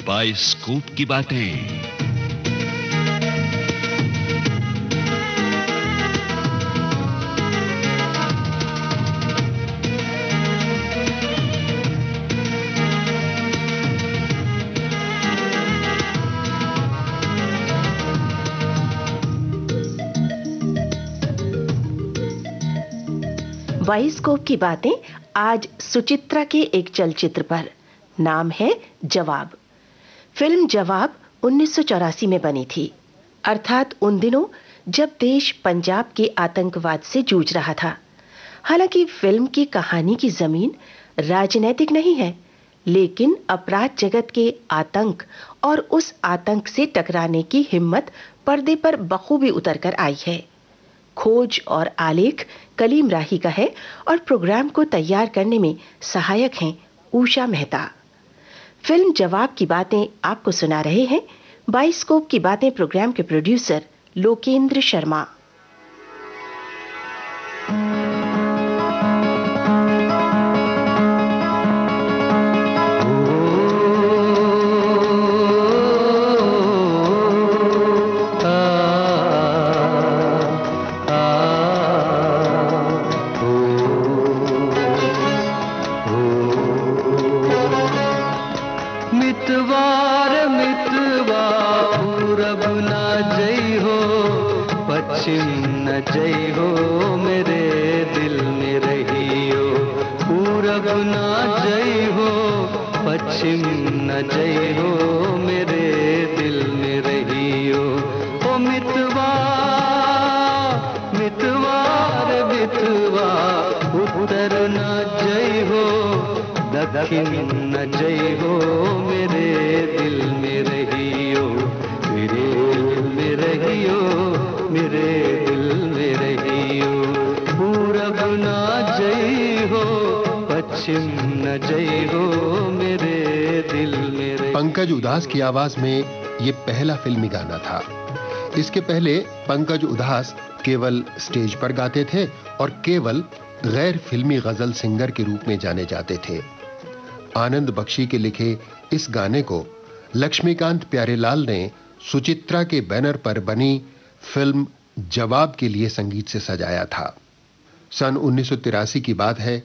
Bioscope की बातें। Bioscope की बातें आज सुचित्रा के एक चलचित्र पर। नाम है जवाब। फिल्म जवाब 1984 में बनी थी, अर्थात उन दिनों जब देश पंजाब के आतंकवाद से जूझ रहा था। हालांकि फिल्म की कहानी की जमीन राजनीतिक नहीं है, लेकिन अपराध जगत के आतंक और उस आतंक से टकराने की हिम्मत पर्दे पर बखूबी उतरकर आई है। खोज और आलेख कलीम राही का है और प्रोग्राम को तैयार करने में सहायक हैं उषा मेहता। फिल्म जवाब की बातें आपको सुना रहे हैं बाइस्कोप की बातें प्रोग्राम के प्रोड्यूसर लोकेंद्र शर्मा। जय हो मेरे दिल में रहियो, पूरब ना जय हो पश्चिम न जय हो मेरे दिल में रहियो। ओ मितवा मितवा रे मितवा, उत्तर न जय हो दक्षिण न जय हो मेरे दिल में रहियो, मेरे दिल में रहियो, मेरे दिल में रहियो। पूरब ना जय हो पश्चिम न जय हो मेरे दिल में रहियो। पंकज उधास की आवाज में ये पहला फिल्मी गाना था। इसके पहले पंकज उधास केवल स्टेज पर गाते थे और केवल गैर फिल्मी गजल सिंगर के रूप में जाने जाते थे। आनंद बख्शी के लिखे इस गाने को लक्ष्मीकांत प्यारेलाल ने सुचित्रा के बैनर पर बनी फिल्म जवाब के लिए संगीत से सजाया था। सन 1983 की बात है।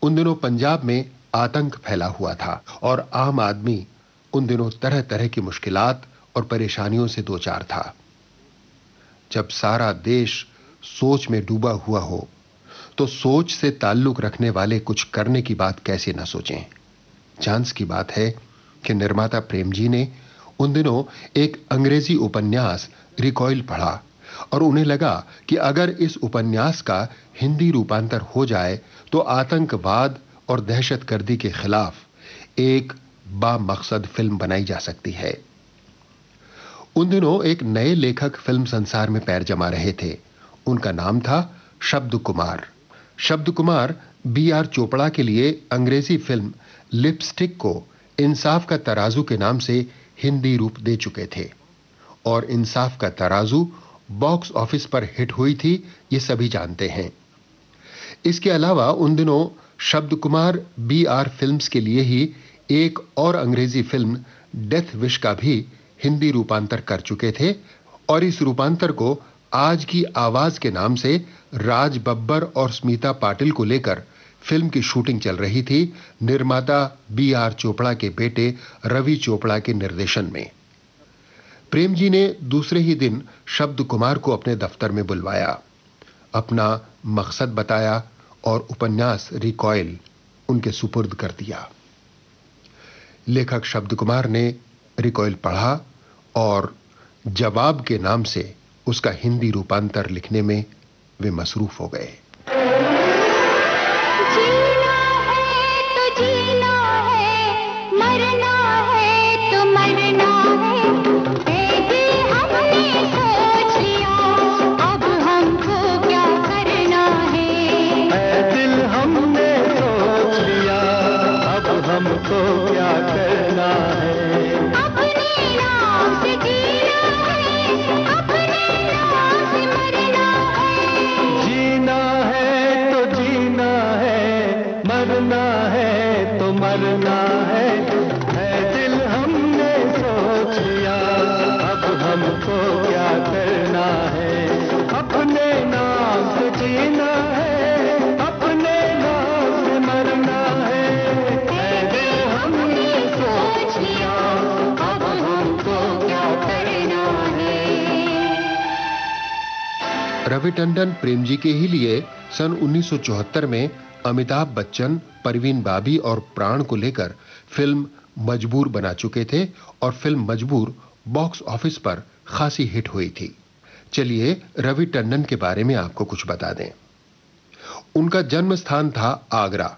उन दिनों पंजाब में आतंक फैला हुआ था और आम आदमी उन दिनों तरह तरह की मुश्किलात और परेशानियों से दो चार था। जब सारा देश सोच में डूबा हुआ हो तो सोच से ताल्लुक रखने वाले कुछ करने की बात कैसे न सोचें। चांस की बात है कि निर्माता प्रेम जी ने उन दिनों एक अंग्रेजी उपन्यास रिकॉइल पढ़ा और उन्हें लगा कि अगर इस उपन्यास का हिंदी रूपांतर हो जाए तो आतंकवाद और दहशतगर्दी के खिलाफ एक बामकसद फिल्म बनाई जा सकती है। उन दिनों एक नए लेखक फिल्म संसार में पैर जमा रहे थे। उनका नाम था शब्द कुमार। शब्द कुमार B.R. चोपड़ा के लिए अंग्रेजी फिल्म लिपस्टिक को इंसाफ का तराजू के नाम से हिंदी रूप दे चुके थे और इंसाफ का तराजू बॉक्स ऑफिस पर हिट हुई थी, ये सभी जानते हैं। इसके अलावा उन दिनों शब्द कुमार B.R. फिल्म्स के लिए ही एक और अंग्रेजी फिल्म डेथ विश का भी हिंदी रूपांतर कर चुके थे और इस रूपांतर को आज की आवाज के नाम से राज बब्बर और स्मिता पाटिल को लेकर फिल्म की शूटिंग चल रही थी, निर्माता B.R. चोपड़ा के बेटे रवि चोपड़ा के निर्देशन में। प्रेम जी ने दूसरे ही दिन शब्द कुमार को अपने दफ्तर में बुलवाया, अपना मकसद बताया और उपन्यास रिकॉइल उनके सुपुर्द कर दिया। लेखक शब्द कुमार ने रिकॉइल पढ़ा और जवाब के नाम से उसका हिंदी रूपांतर लिखने में वे मसरूफ हो गए। मरना है तो मरना है दिल हमने रवि टंडन प्रेम जी के ही लिए सन 1974 में अमिताभ बच्चन, परवीन बाबी और प्राण को लेकर फिल्म मजबूर बना चुके थे और फिल्म मजबूर बॉक्स ऑफिस पर खासी हिट हुई थी। चलिए रवि टंडन के बारे में आपको कुछ बता दें। उनका जन्म स्थान था आगरा।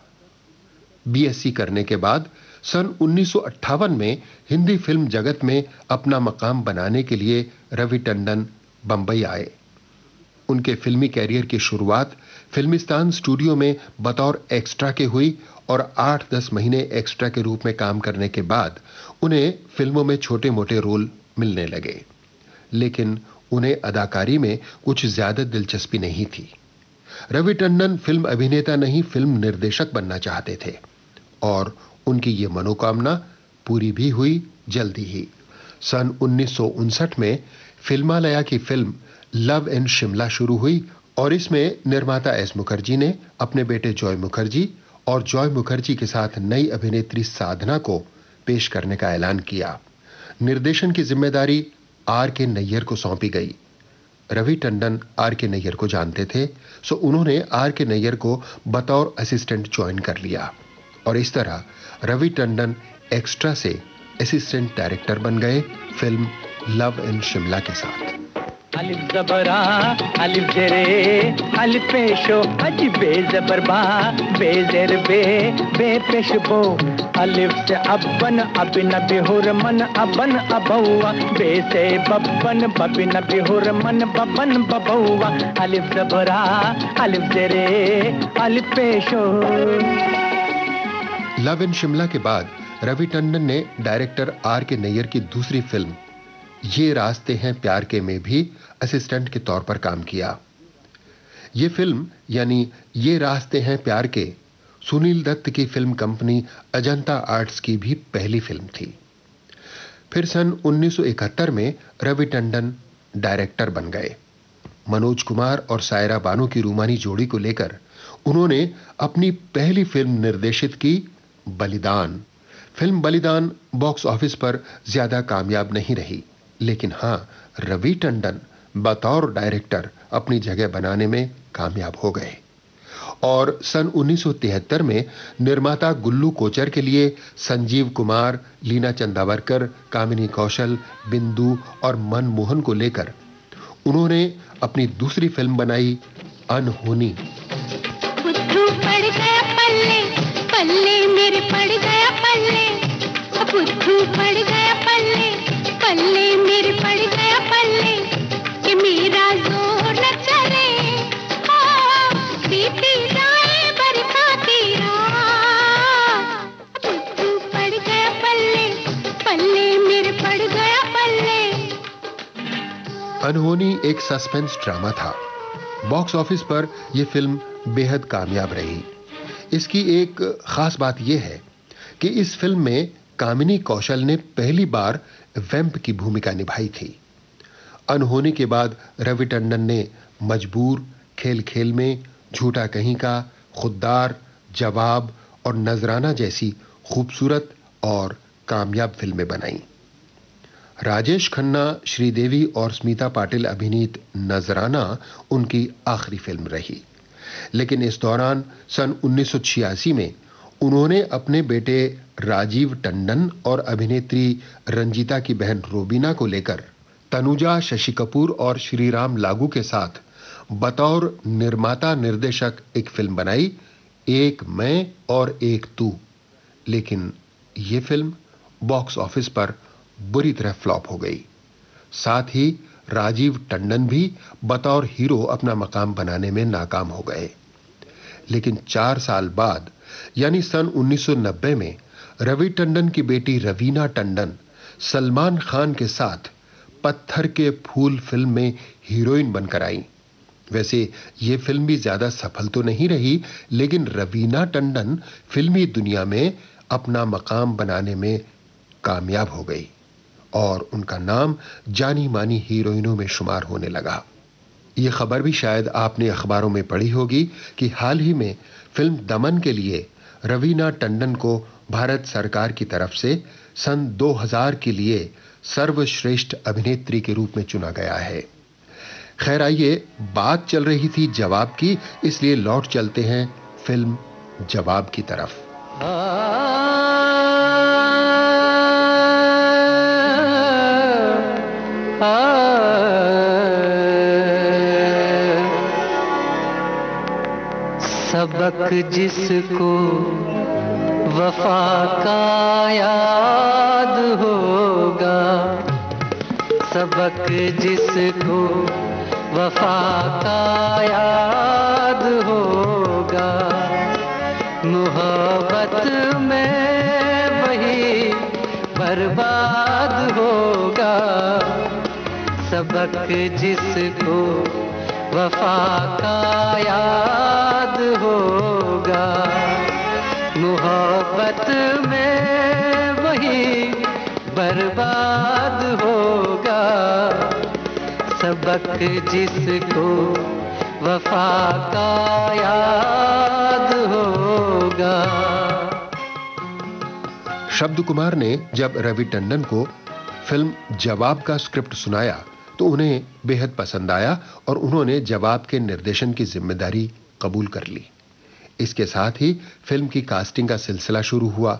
बीएससी करने के बाद सन 1958 में हिंदी फिल्म जगत में अपना मकाम बनाने के लिए रवि टंडन बंबई आए। उनके फिल्मी कैरियर की शुरुआत फिल्मिस्तान स्टूडियो में बतौर एक्स्ट्रा के हुई और 8-10 महीने एक्स्ट्रा के रूप में काम करने के बाद उन्हें फिल्मों में छोटे-मोटे रोल मिलने लगे, लेकिन उन्हें अदाकारी में कुछ ज्यादा दिलचस्पी नहीं थी। रवि टंडन फिल्म अभिनेता नहीं, फिल्म निर्देशक बनना चाहते थे और उनकी ये मनोकामना पूरी भी हुई जल्दी ही। सन 1959 में फिल्मालया की फिल्म लव इन शिमला शुरू हुई और इसमें निर्माता एस मुखर्जी ने अपने बेटे जॉय मुखर्जी और जॉय मुखर्जी के साथ नई अभिनेत्री साधना को पेश करने का ऐलान किया। निर्देशन की जिम्मेदारी आर के नैयर को सौंपी गई। रवि टंडन आर के नैयर को जानते थे, सो उन्होंने आर के नैयर को बतौर असिस्टेंट ज्वाइन कर लिया और इस तरह रवि टंडन एक्स्ट्रा से असिस्टेंट डायरेक्टर बन गए फिल्म लव इन शिमला के साथ। अलिफ ज़बरा अलिफ ज़ेरे अलिफ पेशो अज बे ज़बर बा बे ज़ेर बे बे पेश बो अलिफ से अबन अबिन बिहुर मन अबन अबौआ बे से बबन बबिन बिहुर मन बबन बबौआ अलिफ ज़बरा अलिफ ज़ेरे अलिफ पेशो। लव इन शिमला के बाद रवि टंडन ने डायरेक्टर आर के नैयर की दूसरी फिल्म ये रास्ते हैं प्यार के में भी असिस्टेंट के तौर पर काम किया। ये फिल्म यानी ये रास्ते हैं प्यार के सुनील दत्त की फिल्म कंपनी अजंता आर्ट्स की भी पहली फिल्म थी। फिर सन 1971 में रवि टंडन डायरेक्टर बन गए। मनोज कुमार और सायरा बानो की रूमानी जोड़ी को लेकर उन्होंने अपनी पहली फिल्म निर्देशित की, बलिदान। फिल्म बलिदान बॉक्स ऑफिस पर ज्यादा कामयाब नहीं रही, लेकिन हां, रवि टंडन बतौर डायरेक्टर अपनी जगह बनाने में कामयाब हो गए और सन 1973 में निर्माता गुल्लू कोचर के लिए संजीव कुमार, लीना चंदावरकर, कामिनी कौशल, बिंदु और मनमोहन को लेकर उन्होंने अपनी दूसरी फिल्म बनाई, अनहोनी। बुद्धू पड़ गया पल्ले पल्ले मेरे पड़ गया पल्ले, बुद्धू पड़ गया पल्ले पल्ले मेरे पड़ गया पल्ले कि मेरा जोर न चले बीती जाए बरसाती रात। बुद्धू पड़ गया पल्ले पल्ले मेरे पड़ गया पल्ले। अनहोनी एक सस्पेंस ड्रामा था। बॉक्स ऑफिस पर यह फिल्म बेहद कामयाब रही। इसकी एक खास बात यह है कि इस फिल्म में कामिनी कौशल ने पहली बार वैम्प की भूमिका निभाई थी। अनहोनी के बाद रवि टंडन ने मजबूर, खेल खेल में, झूठा कहीं का, खुद्दार, जवाब और नजराना जैसी खूबसूरत और कामयाब फिल्में बनाई। राजेश खन्ना, श्रीदेवी और स्मिता पाटिल अभिनीत नजराना उनकी आखिरी फिल्म रही, लेकिन इस दौरान सन 1986 में उन्होंने अपने बेटे राजीव टंडन और अभिनेत्री रंजीता की बहन रोबीना को लेकर तनुजा, शशि कपूर और श्रीराम लागू के साथ बतौर निर्माता निर्देशक एक फिल्म बनाई, एक मैं और एक तू। लेकिन यह फिल्म बॉक्स ऑफिस पर बुरी तरह फ्लॉप हो गई। साथ ही राजीव टंडन भी बतौर हीरो अपना मकाम बनाने में नाकाम हो गए। लेकिन 4 साल बाद यानी सन 1990 में रवि टंडन की बेटी रवीना टंडन सलमान खान के साथ पत्थर के फूल फिल्म में हीरोइन बनकर आई। वैसे यह फिल्म भी ज्यादा सफल तो नहीं रही, लेकिन रवीना टंडन फिल्मी दुनिया में अपना मकाम बनाने में कामयाब हो गई और उनका नाम जानी मानी हीरोइनों में शुमार होने लगा। यह खबर भी शायद आपने अखबारों में पढ़ी होगी कि हाल ही में फिल्म दमन के लिए रवीना टंडन को भारत सरकार की तरफ से सन 2000 के लिए सर्वश्रेष्ठ अभिनेत्री के रूप में चुना गया है। खैर आइए, बात चल रही थी जवाब की, इसलिए लौट चलते हैं फिल्म जवाब की तरफ। सबक जिसको वफा का याद होगा, सबक जिसको वफा का याद होगा, मोहब्बत में वही बर्बाद होगा। सबक जिसको वफा का याद होगा, मोहब्बत में वही बर्बाद होगा। सबक जिसको वफा का याद होगा। शब्द कुमार ने जब रवि टंडन को फिल्म जवाब का स्क्रिप्ट सुनाया तो उन्हें बेहद पसंद आया और उन्होंने जवाब के निर्देशन की जिम्मेदारी कबूल कर ली। इसके साथ ही फिल्म की कास्टिंग का सिलसिला शुरू हुआ।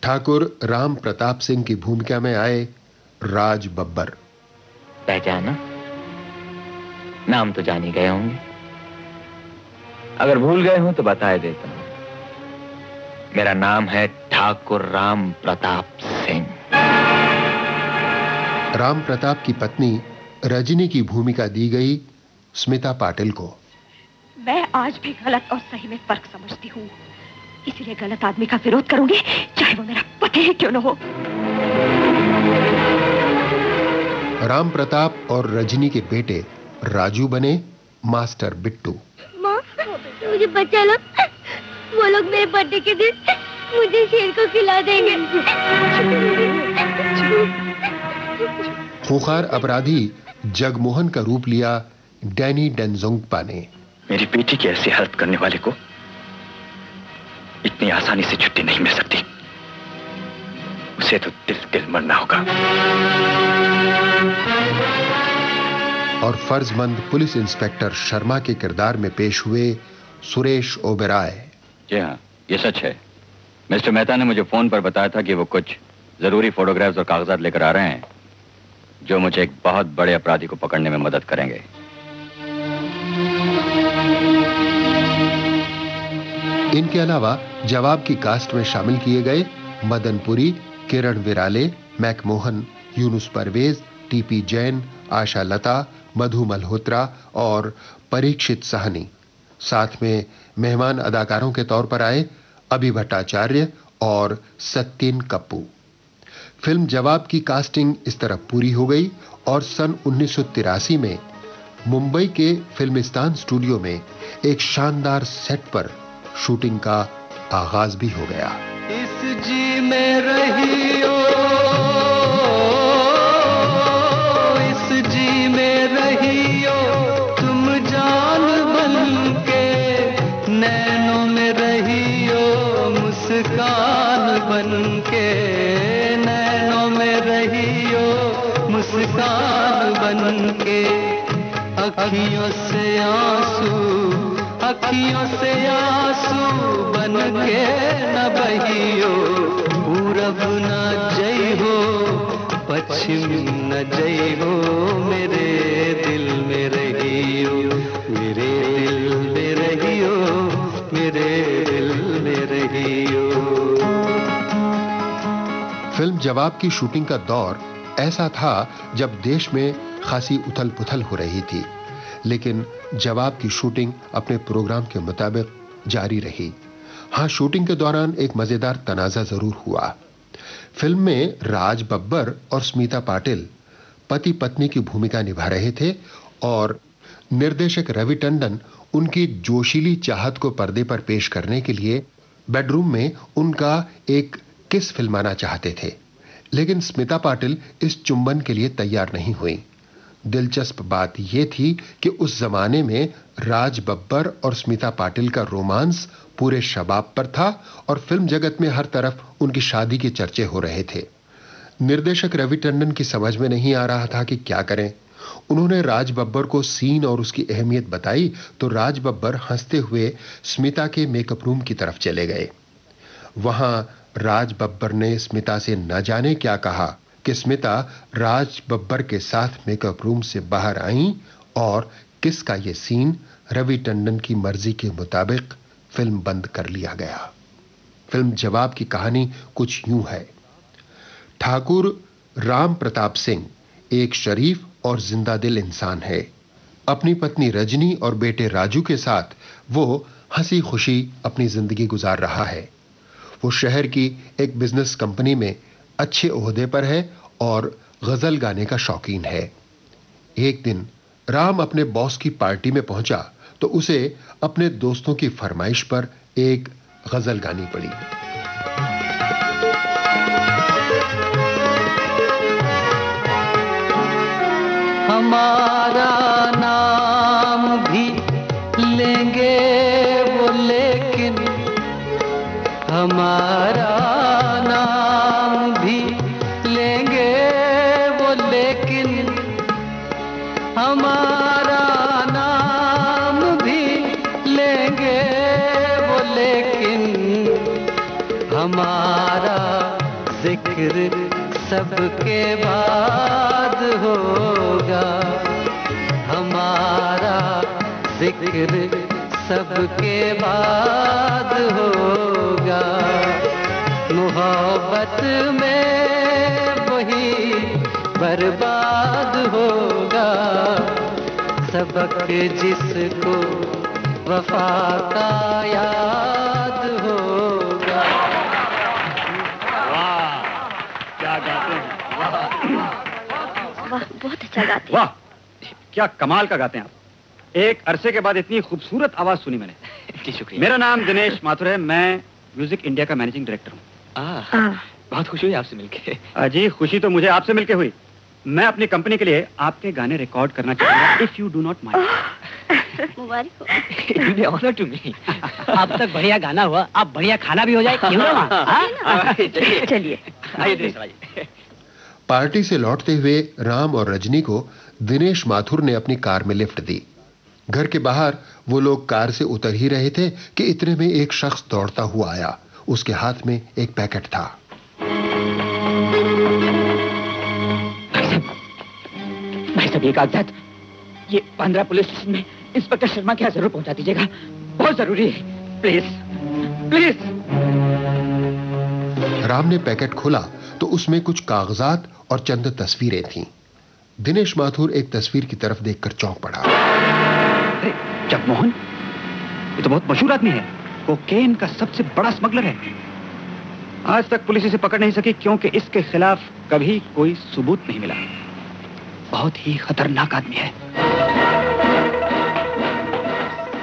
ठाकुर राम प्रताप सिंह की भूमिका में आए राज बब्बर। पहचाना? नाम तो जान ही गए होंगे, अगर भूल गए हो तो बता देता हूं। मेरा नाम है ठाकुर राम प्रताप सिंह। राम प्रताप की पत्नी रजनी की भूमिका दी गई स्मिता पाटिल को। मैं आज भी गलत और सही में फर्क समझती हूँ, इसीलिए गलत आदमी का विरोध करूंगी, चाहे वो मेरा पति ही क्यों न हो। राम प्रताप और रजनी के बेटे राजू बने मास्टर बिट्टू। माँ, मुझे बचा लो, वो लोग मेरे बर्थडे के दिन मुझे शेर को खिला देंगे। खूंखार अपराधी जगमोहन का रूप लिया डैनी डेंजोंगपा ने। मेरी बेटी की ऐसी हालत करने वाले को इतनी आसानी से छुट्टी नहीं मिल सकती, उसे तो दिल मरना होगा। और फर्जमंद पुलिस इंस्पेक्टर शर्मा के किरदार में पेश हुए सुरेश ओबेराय। जी हाँ, ये सच है। मिस्टर मेहता ने मुझे फोन पर बताया था कि वो कुछ जरूरी फोटोग्राफ्स और कागजात लेकर आ रहे हैं जो मुझे एक बहुत बड़े अपराधी को पकड़ने में मदद करेंगे। इनके अलावा जवाब की कास्ट में शामिल किए गए मदनपुरी, किरण विराले, मैकमोहन, यूनुस परवेज, टीपी जैन, आशा लता, मधु मल्होत्रा और परीक्षित साहनी। साथ में मेहमान अदाकारों के तौर पर आए अभि भट्टाचार्य और सत्येन कप्पू। फिल्म जवाब की कास्टिंग इस तरह पूरी हो गई और सन 1983 में मुंबई के फिल्मिस्तान स्टूडियो में एक शानदार सेट पर शूटिंग का आगाज भी हो गया। इस जी में रहियो, इस जी में रहियो, तुम जान बन के, नैनों में रहियो, मुस्कान बन के, नैनों में रहियो, मुस्कान बन के, अखियों से आंसू, अखियों से आंसू बन के न बहियो, पूरब न जई हो, पश्चिम न जई हो, मेरे दिल में रहियो, मेरे दिल में रहियो, मेरे दिल में रहियो। फिल्म जवाब की शूटिंग का दौर ऐसा था जब देश में खासी उथल पुथल हो रही थी, लेकिन जवाब की शूटिंग अपने प्रोग्राम के मुताबिक जारी रही। हाँ, शूटिंग के दौरान एक मजेदार तनाजा जरूर हुआ। फिल्म में राज बब्बर और स्मिता पाटिल पति पत्नी की भूमिका निभा रहे थे और निर्देशक रवि टंडन उनकी जोशीली चाहत को पर्दे पर पेश करने के लिए बेडरूम में उनका एक किस फिल्माना चाहते थे, लेकिन स्मिता पाटिल इस चुंबन के लिए तैयार नहीं हुई। दिलचस्प बात यह थी कि उस जमाने में राज बब्बर और स्मिता पाटिल का रोमांस पूरे शबाब पर था और फिल्म जगत में हर तरफ उनकी शादी के चर्चे हो रहे थे। निर्देशक रवि टंडन की समझ में नहीं आ रहा था कि क्या करें। उन्होंने राज बब्बर को सीन और उसकी अहमियत बताई तो राज बब्बर हंसते हुए स्मिता के मेकअप रूम की तरफ चले गए। वहां राज बब्बर ने स्मिता से न जाने क्या कहा कि स्मिता राज बब्बर के साथ मेकअप रूम से बाहर आईं और किस का यह सीन रवि टंडन की मर्जी के मुताबिक फिल्म बंद कर लिया गया। फिल्म जवाब की कहानी कुछ यूं है। ठाकुर राम प्रताप सिंह एक शरीफ और जिंदादिल इंसान है। अपनी पत्नी रजनी और बेटे राजू के साथ वो हंसी खुशी अपनी जिंदगी गुजार रहा है। वो शहर की एक बिजनेस कंपनी में अच्छे ओहदे पर है और गजल गाने का शौकीन है। एक दिन राम अपने बॉस की पार्टी में पहुंचा तो उसे अपने दोस्तों की फरमाइश पर एक गजल गानी पड़ी। हमारा नाम भी लेंगे वो लेकिन, हमारा नाम भी लेंगे वो लेकिन, हमारा नाम भी लेंगे वो लेकिन, हमारा जिक्र सबके बाद होगा, हमारा जिक्र सबके बाद होगा। मोहब्बत में वही बर्बाद होगा, सबक जिसको वफा का याद होगा। वाह क्या गाते हैं, वाह बहुत अच्छा गाते हैं। वाह क्या कमाल का गाते हैं आप। एक अरसे के बाद इतनी खूबसूरत आवाज सुनी मैंने। जी शुक्रिया। मेरा नाम दिनेश माथुर है, मैं म्यूजिक इंडिया का मैनेजिंग डायरेक्टर हूँ। बहुत खुशी हुई आपसे मिलके। जी खुशी तो मुझे आपसे मिलके हुई। मैं अपनी कंपनी के लिए आपके गाने रिकॉर्ड करना चाहूंगा, if you do not mind. मुबारक हो। Honour to me. अब तक बढ़िया गाना हुआ, अब बढ़िया खाना भी हो जाए, क्यों ना? चलिए आइए। पार्टी से लौटते हुए राम और रजनी को दिनेश माथुर ने अपनी कार में लिफ्ट दी। घर के बाहर वो लोग कार से उतर ही रहे थे कि इतने में एक शख्स दौड़ता हुआ आया। उसके हाथ में एक पैकेट था। भाई साहब ये कागजात, ये 15 पुलिस स्टेशन में इंस्पेक्टर शर्मा के यहाँ जरूर पहुंचा दीजिएगा, बहुत जरूरी है। Please please. राम ने पैकेट खोला तो उसमें कुछ कागजात और चंद तस्वीरें थीं। दिनेश माथुर एक तस्वीर की तरफ देखकर चौंक पड़ा। जगमोहन, ये तो बहुत मशहूर आदमी है, कोकेन का सबसे बड़ा स्मगलर है। आज तक पुलिस इसे पकड़ नहीं सकी क्योंकि इसके खिलाफ कभी कोई सबूत नहीं मिला। बहुत ही खतरनाक आदमी है।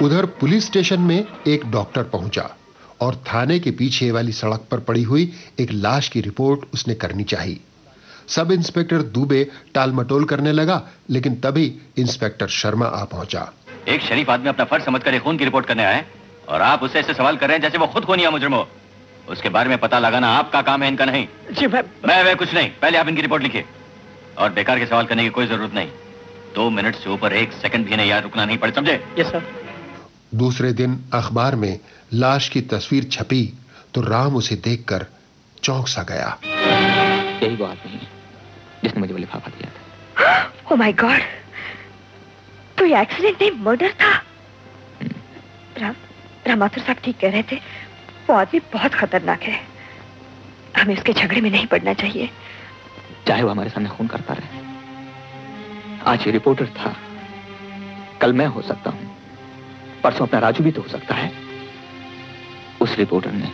उधर पुलिस स्टेशन में एक डॉक्टर पहुंचा और थाने के पीछे वाली सड़क पर पड़ी हुई एक लाश की रिपोर्ट उसने करनी चाहिए। सब इंस्पेक्टर दुबे टालमटोल करने लगा, लेकिन तभी इंस्पेक्टर शर्मा आ पहुंचा। एक शरीफ आदमी अपना फर्ज समझकर एक खून की रिपोर्ट करने आए और आप उससे ऐसे सवाल कर रहे हैं जैसे वो खुद खूनिया मुजरिम हो। उसके बारे में पता लगाना आपका काम है, इनका नहीं। जी मैं कुछ नहीं, पहले आप इनकी रिपोर्ट लिखिए और बेकार के सवाल करने की कोई जरूरत नहीं। 2 मिनट से ऊपर 1 सेकंड भी इन्हें यहाँ रुकना नहीं पड़े, समझे? Yes sir. दूसरे दिन अखबार में लाश की तस्वीर छपी तो राम उसे देखकर चौंक सा गया। यही वो आदमी है जिसने मुझे वो लिफाफा दिया था। ओह माय गॉड, तो ये एक्सीडेंट नहीं, मर्डर था। राम माथुर साहब ठीक कह रहे थे, वो आदमी बहुत खतरनाक है। हमें उसके झगड़े में नहीं पड़ना चाहिए। चाहे वो हमारे सामने खून करता रहे। आज ये रिपोर्टर था, कल मैं हो सकता हूं, परसों अपना राजू भी तो हो सकता है। उस रिपोर्टर ने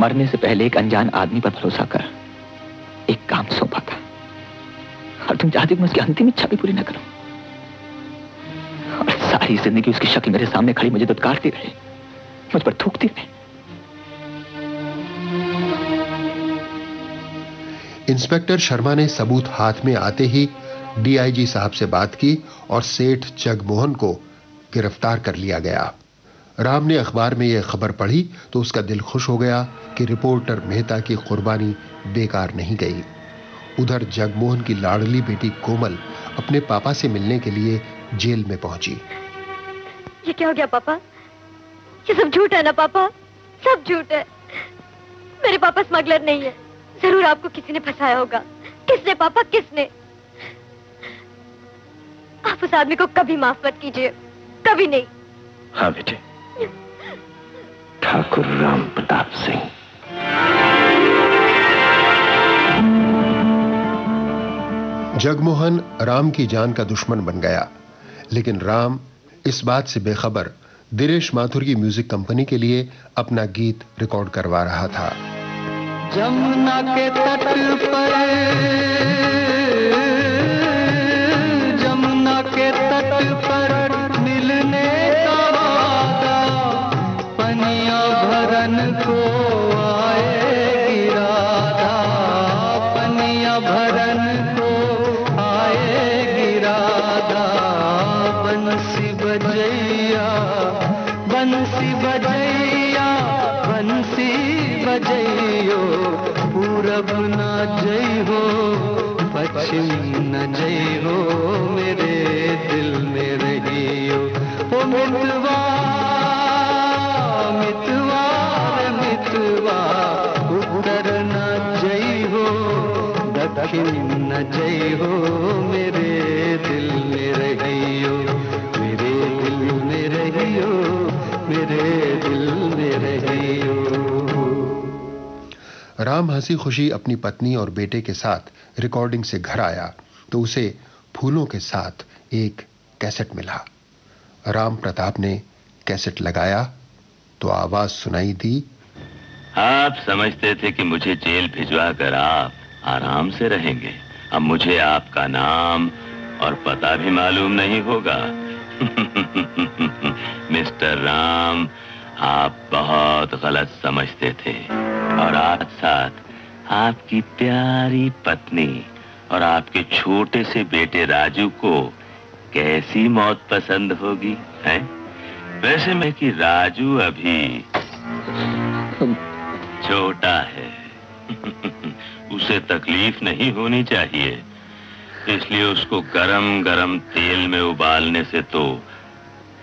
मरने से पहले एक अनजान आदमी पर भरोसा कर एक काम सौंपा था और तुम चाहती कि मैं उसकी अंतिम इच्छा भी पूरी न करूं। और सारी जिंदगी उसकी शक्ल मेरे सामने खड़ी मुझे दुत्कारती रहे, मुझ पर थूकती रहे। इंस्पेक्टर शर्मा ने सबूत हाथ में आते ही डीआईजी साहब से बात की और सेठ जगमोहन को गिरफ्तार कर लिया गया। राम ने अखबार में यह खबर पढ़ी तो उसका दिल खुश हो गया कि रिपोर्टर मेहता की कुर्बानी बेकार नहीं गई। उधर जगमोहन की लाडली बेटी कोमल अपने पापा से मिलने के लिए जेल में पहुंची। ये क्या हो गया पापा? ये सब झूठ है ना पापा? सब झूठ है। मेरे पापा स्मगलर नहीं है। जरूर आपको किसी ने फंसाया होगा। किसने पापा, किसने? आप उस आदमी को कभी माफ मत कीजिए, कभी नहीं। हाँ बेटे, ठाकुर राम प्रताप सिंह। जगमोहन राम की जान का दुश्मन बन गया, लेकिन राम इस बात से बेखबर दिनेश माथुर की म्यूजिक कंपनी के लिए अपना गीत रिकॉर्ड करवा रहा था। जमुना के तट पर, जमुना के तट पर मिलने का वादा, पनिया भरन को आएगी राधा, पनिया भरन को आएगी राधा। बंसी बजैया, बंसी बजैया, बंसी बजैयो, पूरब ना जई हो, पश्चिम न जई हो, मेरे दिल में रहियो। ओ मितवा, मितवा रे मितवा, उत्तर न जई हो, दक्षिण न जई हो, मेरे दिल में रहियो, मेरे दिल में रहियो, मेरे दिल में रहियो। राम हंसी खुशी अपनी पत्नी और बेटे के साथ रिकॉर्डिंग से घर आया तो उसे फूलों के साथ एक कैसेट मिला। राम प्रताप ने कैसेट लगाया तो आवाज सुनाई दी। आप समझते थे कि मुझे जेल भिजवा कर आप आराम से रहेंगे। अब मुझे आपका नाम और पता भी मालूम नहीं होगा। मिस्टर राम, आप बहुत गलत समझते थे। और आज साथ आपकी प्यारी पत्नी और आपके छोटे से बेटे राजू को कैसी मौत पसंद होगी, हैं? वैसे मैं कि राजू अभी छोटा है। उसे तकलीफ नहीं होनी चाहिए, इसलिए उसको गरम गरम तेल में उबालने से तो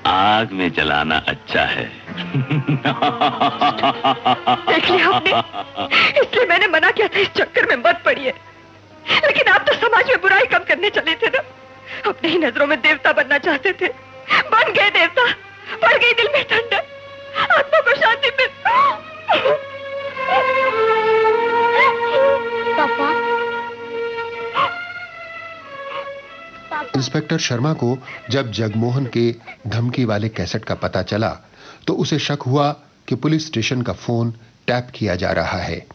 आग में जलाना अच्छा है। देख लिया आपने? इसलिए मैंने मना किया था इस चक्कर में मत पड़िए। लेकिन आप तो समाज में बुराई कम करने चले थे ना। अपनी ही नजरों में देवता बनना चाहते थे, बन गए देवता। पड़ गई दिल में ठंडक, आत्मा को शांति मिल। पापा, इंस्पेक्टर शर्मा को जब जगमोहन के धमकी वाले कैसेट का पता चला तो उसे शक हुआ कि पुलिस स्टेशन का फोन टैप किया जा रहा है।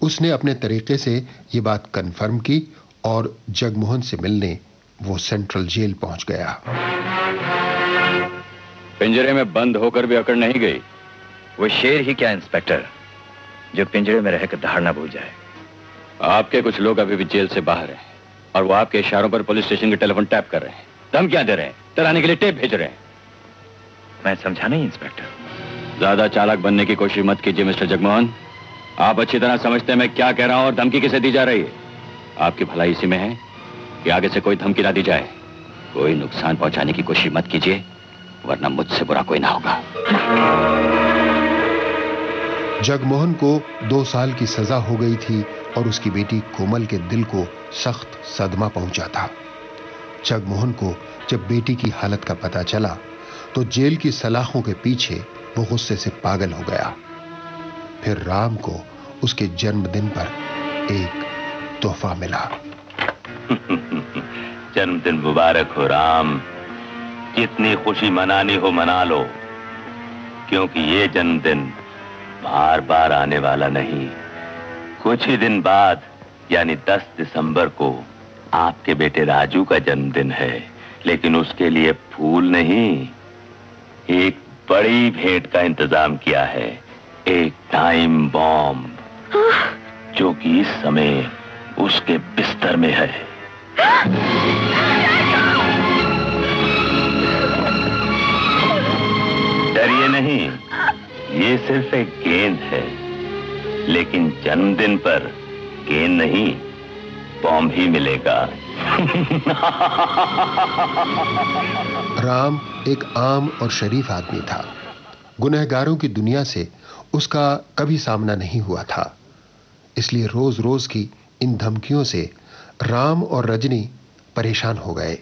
उसने अपने तरीके से ये बात कंफर्म की और जगमोहन से मिलने वो सेंट्रल जेल पहुंच गया। पिंजरे में बंद होकर भी अकड़ नहीं गई। वो शेर ही क्या इंस्पेक्टर, जो पिंजरे में रहकर दहाड़ना भूल जाए। आपके कुछ लोग अभी भी जेल से बाहर हैं और वो आपके इशारों पर पुलिस स्टेशन के टेलीफोन टैप कर रहे हैं, धमकियां दे रहे हैं, डराने के लिए टेप भेज रहे हैं। मैं समझा नहीं इंस्पेक्टर। ज्यादा चालाक बनने की कोशिश मत कीजिए मिस्टर जगमोहन। आप अच्छी तरह समझते हैं मैं क्या कह रहा हूं और धमकी किसे दी जा रही है। आपकी भलाई इसी में है कि आगे से कोई धमकी ना दी जाए। कोई नुकसान पहुंचाने की कोशिश मत कीजिए, वरना मुझसे बुरा कोई ना होगा। जगमोहन को 2 साल की सजा हो गई थी और उसकी बेटी कोमल के दिल को सख्त सदमा पहुंचा था। जगमोहन को जब बेटी की हालत का पता चला तो जेल की सलाखों के पीछे वो गुस्से से पागल हो गया। फिर राम को उसके जन्मदिन पर एक तोहफा मिला। जन्मदिन मुबारक हो राम। जितनी खुशी मनानी हो मना लो, क्योंकि ये जन्मदिन बार बार आने वाला नहीं। कुछ ही दिन बाद यानी 10 दिसंबर को आपके बेटे राजू का जन्मदिन है, लेकिन उसके लिए फूल नहीं, एक बड़ी भेंट का इंतजाम किया है। एक टाइम बॉम्ब, जो कि इस समय उसके बिस्तर में है। डरिए नहीं, ये सिर्फ एक गेंद है, लेकिन जन्मदिन पर गेंद नहीं, बॉम्ब ही मिलेगा। राम एक आम और शरीफ आदमी था। गुनहगारों की दुनिया से उसका कभी सामना नहीं हुआ था। इसलिए रोज रोज की इन धमकियों से राम और रजनी परेशान हो गए।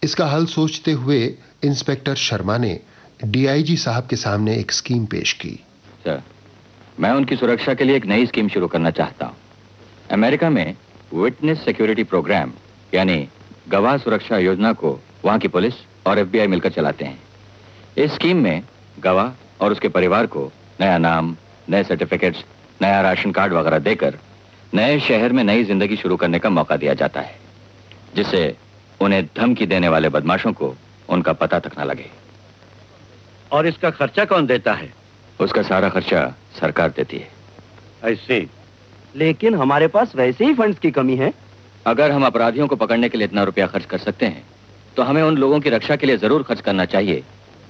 इसका हल सोचते हुए इंस्पेक्टर शर्मा ने डीआईजी साहब के सामने एक स्कीम पेश की। सर, मैं उनकी सुरक्षा के लिए एक नई स्कीम शुरू करना चाहता हूँ। अमेरिका में विटनेस सिक्योरिटी प्रोग्राम यानी गवाह सुरक्षा योजना को वहाँ की पुलिस और FBI मिलकर चलाते हैं। इस स्कीम में गवाह और उसके परिवार को नया नाम, नए सर्टिफिकेट्स, नया राशन कार्ड वगैरह देकर नए शहर में नई जिंदगी शुरू करने का मौका दिया जाता है, जिससे उन्हें धमकी देने वाले बदमाशों को उनका पता तक न लगे। और इसका खर्चा कौन देता है? उसका सारा खर्चा सरकार देती है। ऐसे? लेकिन हमारे पास वैसे ही फंड्स की कमी है। अगर हम अपराधियों को पकड़ने के लिए इतना रुपया खर्च कर सकते हैं तो हमें उन लोगों की रक्षा के लिए जरूर खर्च करना चाहिए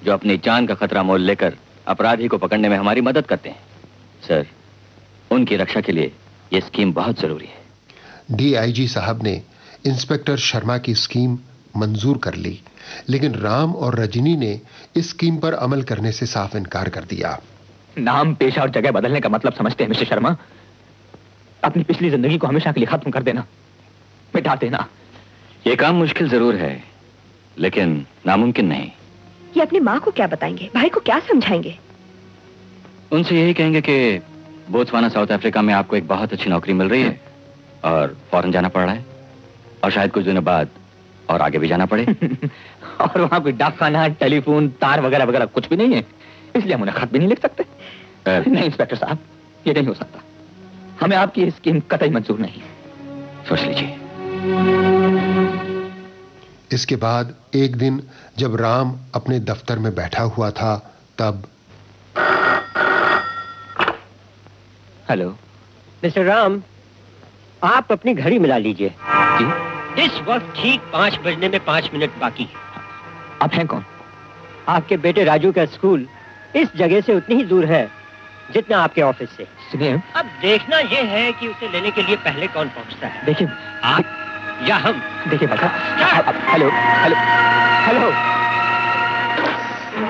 जो अपनी जान का खतरा मोल लेकर अपराधी को पकड़ने में हमारी मदद करते हैं। सर, उनकी रक्षा के लिए यह स्कीम बहुत जरूरी है। डीआईजी साहब ने इंस्पेक्टर शर्मा की स्कीम मंजूर कर ली, लेकिन राम और रजनी ने इस स्कीम पर अमल करने से साफ इनकार कर दिया। नाम, पेशा और जगह बदलने का मतलब समझते हैं मिस्टर शर्मा? अपनी पिछली जिंदगी को हमेशा के लिए खत्म कर देना, मिटा देना। यह काम मुश्किल जरूर है, लेकिन नामुमकिन नहीं। ये अपनी माँ को क्या बताएंगे, भाई को क्या समझाएंगे? उनसे यही कहेंगे कि बोत्सवाना साउथ अफ्रीका में आपको एक बहुत अच्छी नौकरी मिल रही है और फौरन जाना पड़ रहा है, और शायद कुछ दिनों बाद और आगे भी जाना पड़े। और वहां कोई डाकखाना, टेलीफोन, तार वगैरह वगैरह कुछ भी नहीं है, इसलिए हम उन्हें खत भी नहीं लिख सकते। नहीं इंस्पेक्टर साहब, ये नहीं हो सकता। हमें आपकी ये स्कीम कतई मंजूर नहीं। सोच लीजिए। इसके बाद एक दिन जब राम अपने दफ्तर में बैठा हुआ था, तब हेलो मिस्टर राम, आप अपनी घड़ी मिला लीजिए। जी? इस वक्त ठीक 5 बजने में 5 मिनट बाकी है। आप हैं कौन? आपके बेटे राजू का स्कूल इस जगह से उतनी ही दूर है जितना आपके ऑफिस से। सुनिए, अब देखना यह है कि उसे लेने के लिए पहले कौन पहुंचता है। देखिए आप या हम। देखिए भाई, हेलो हेलो हेलो।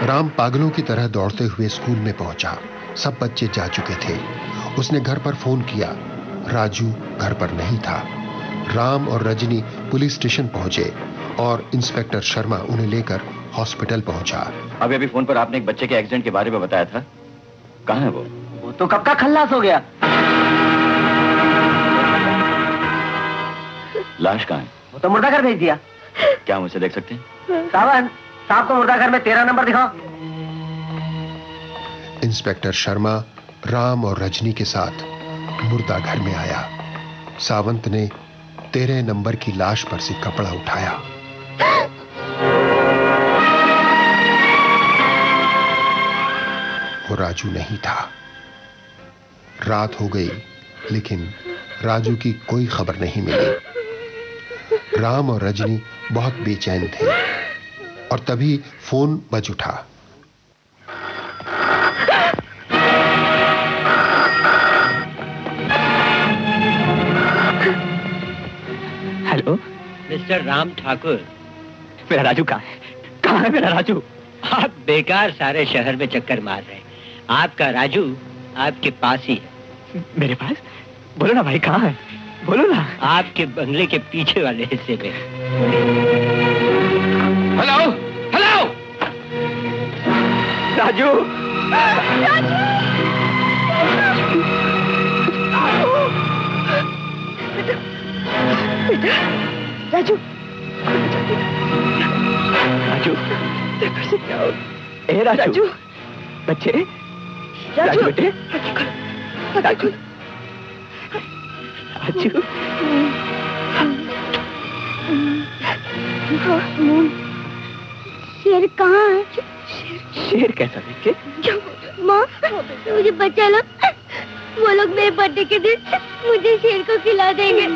राम पागलों की तरह दौड़ते हुए स्कूल में पहुंचा। सब बच्चे जा चुके थे। उसने घर पर फोन किया, राजू घर पर नहीं था। राम और रजनी पुलिस स्टेशन पहुंचे और इंस्पेक्टर शर्मा उन्हें लेकर हॉस्पिटल पहुंचा। अभी फोन पर आपने एक बच्चे के एक्सीडेंट के बारे में बताया था, कहाँ है वो? वो तो कब का खल्लास हो गया। लाश कहाँ है? वो तो मुर्दा घर भेज दिया। क्या मुझे देख सकते हैं? सावन साहब को मुर्दा घर में 13 नंबर दिखाओ। इंस्पेक्टर शर्मा राम और रजनी के साथ मुर्दा घर में आया। सावंत ने 13 नंबर की लाश पर से कपड़ा उठाया। वो राजू नहीं था। रात हो गई, लेकिन राजू की कोई खबर नहीं मिली। राम और रजनी बहुत बेचैन थे और तभी फोन बज उठा। Hello mister Ram Thakur. मेरा राजू कहाँ है? कहाँ है मेरा राजू? आप बेकार सारे शहर में चक्कर मार रहे हैं। आपका राजू आपके पास ही है। मेरे पास? बोलो ना भाई, कहाँ है? बोलो ना। आपके बंगले के पीछे वाले हिस्से में। Hello hello Raju. राजू, राजू, देखो से क्या हो? ए राजू, राजू, बच्चे, राजू बेटे, राजू, राजू। शेर कहाँ है? शेर कैसा देखे? माँ, मुझे बचा लो। वो लोग मेरे बर्थडे के दिन मुझे शेर को खिला देंगे।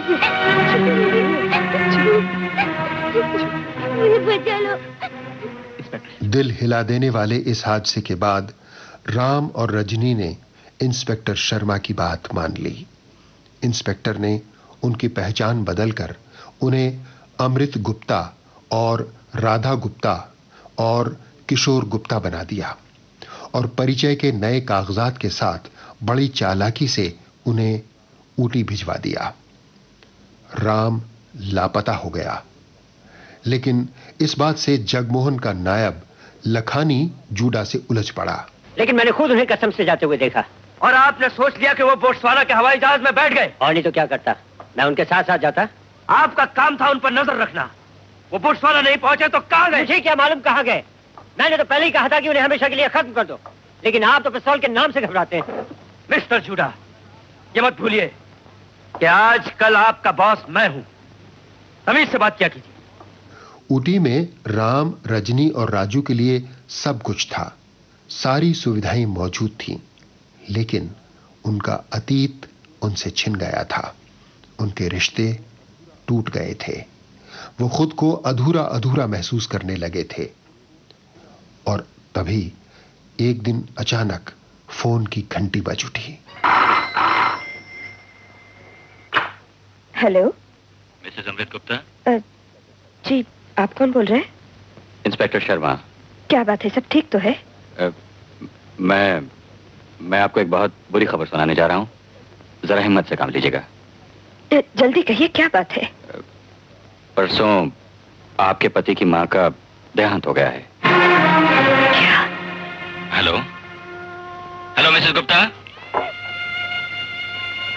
मुझे बचा लो। दिल हिला देने वाले इस हादसे के बाद राम और रजनी ने इंस्पेक्टर शर्मा की बात मान ली। इंस्पेक्टर ने उनकी पहचान बदलकर उन्हें अमृत गुप्ता और राधा गुप्ता और किशोर गुप्ता बना दिया और परिचय के नए कागजात के साथ बड़ी चालाकी से उन्हें ऊटी भिजवा दिया। राम लापता हो गया, लेकिन इस बात से जगमोहन का नायब लखानी जूडा से उलझ पड़ा। लेकिन मैंने खुद उन्हें कसम से जाते हुए देखा। और आपने सोच लिया कि वो बोट्सवाना के हवाई जहाज में बैठ गए? और नहीं तो क्या करता, मैं उनके साथ साथ जाता। आपका काम था उन पर नजर रखना। वो बोट्सवाना नहीं पहुंचे तो कहां गए? मुझे क्या मालूम कहां गए। मैंने तो पहले ही कहा था कि उन्हें हमेशा के लिए खत्म कर दो, लेकिन आप तो पिस्तौल के नाम से घबराते हैं। मिस्टर जूडा, ये मत भूलिए कि आज कल आपका बॉस मैं हूं। तमीज से बात किया कीजिए। ऊटी में राम, रजनी और राजू के लिए सब कुछ था, सारी सुविधाएं मौजूद थीं, लेकिन उनका अतीत उनसे छिन गया था। उनके रिश्ते टूट गए थे। वो खुद को अधूरा अधूरा महसूस करने लगे थे। और तभी एक दिन अचानक फोन की घंटी बज उठी। हेलो, मिसेस अमृत गुप्ता। जी, आप कौन बोल रहे हैं? इंस्पेक्टर शर्मा। क्या बात है, सब ठीक तो है? मैं आपको एक बहुत बुरी खबर सुनाने जा रहा हूँ, जरा हिम्मत से काम लीजिएगा। जल्दी कहिए, क्या बात है? परसों आपके पति की माँ का देहांत हो गया है। क्या? Hello hello Mrs Gupta.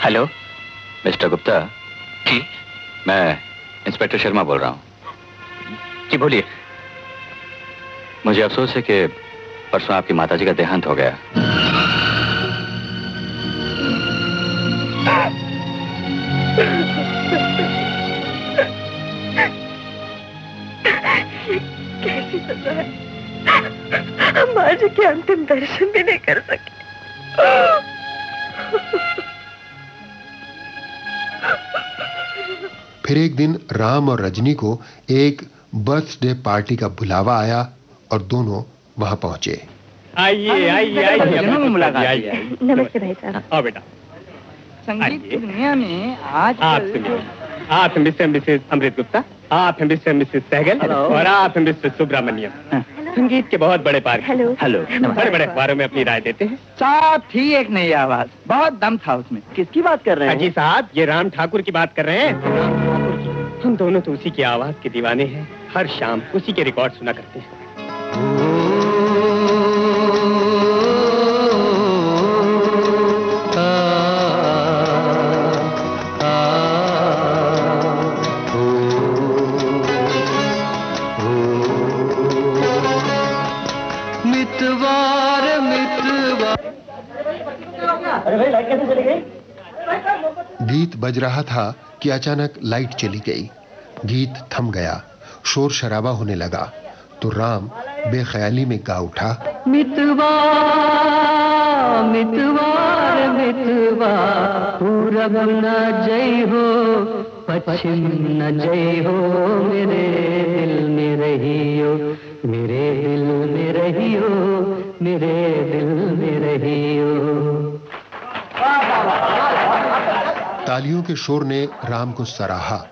Hello Mr Gupta. जी, मैं इंस्पेक्टर शर्मा बोल रहा हूँ। जी बोलिए। मुझे अफसोस है कि परसों आपकी माताजी का देहांत हो गया। कैसी सजा है? हम आज के अंतिम दर्शन भी नहीं कर सके। फिर एक दिन राम और रजनी को एक बर्थडे पार्टी का बुलावा आया और दोनों वहां पहुंचे। आइए आइए आइए, नमस्ते भाई साहब। आओ बेटा। संगीत की दुनिया में आज आप मिस्टर मिसेस अमृत गुप्ता, आप हैं मिस्टर मिसेस सहगल और आप हैं मिस्टर सुब्रमण्यम। संगीत के बहुत बड़े पार्क। Hello hello. बड़े बड़े अखबारों में अपनी राय देते हैं। साहब थी एक नई आवाज, बहुत दम था उसमें। किसकी बात कर रहे हैं? जी साहब, ये राम ठाकुर की बात कर रहे हैं। राम ठाकुर की। हम दोनों तो उसी की आवाज के दीवाने हैं। हर शाम उसी के रिकॉर्ड सुना करते हैं। गीत बज रहा था कि अचानक लाइट चली गई। गीत थम गया, शोर शराबा होने लगा। तो राम बेख्याली में गा उठा, मितवा मितवार मितवा, पूरब न जय हो पश्चिम न जय हो, मेरे दिल में रहियो, मेरे दिल में रहियो, मेरे दिल में रहियो। तालियों के शोर ने राम को सराहा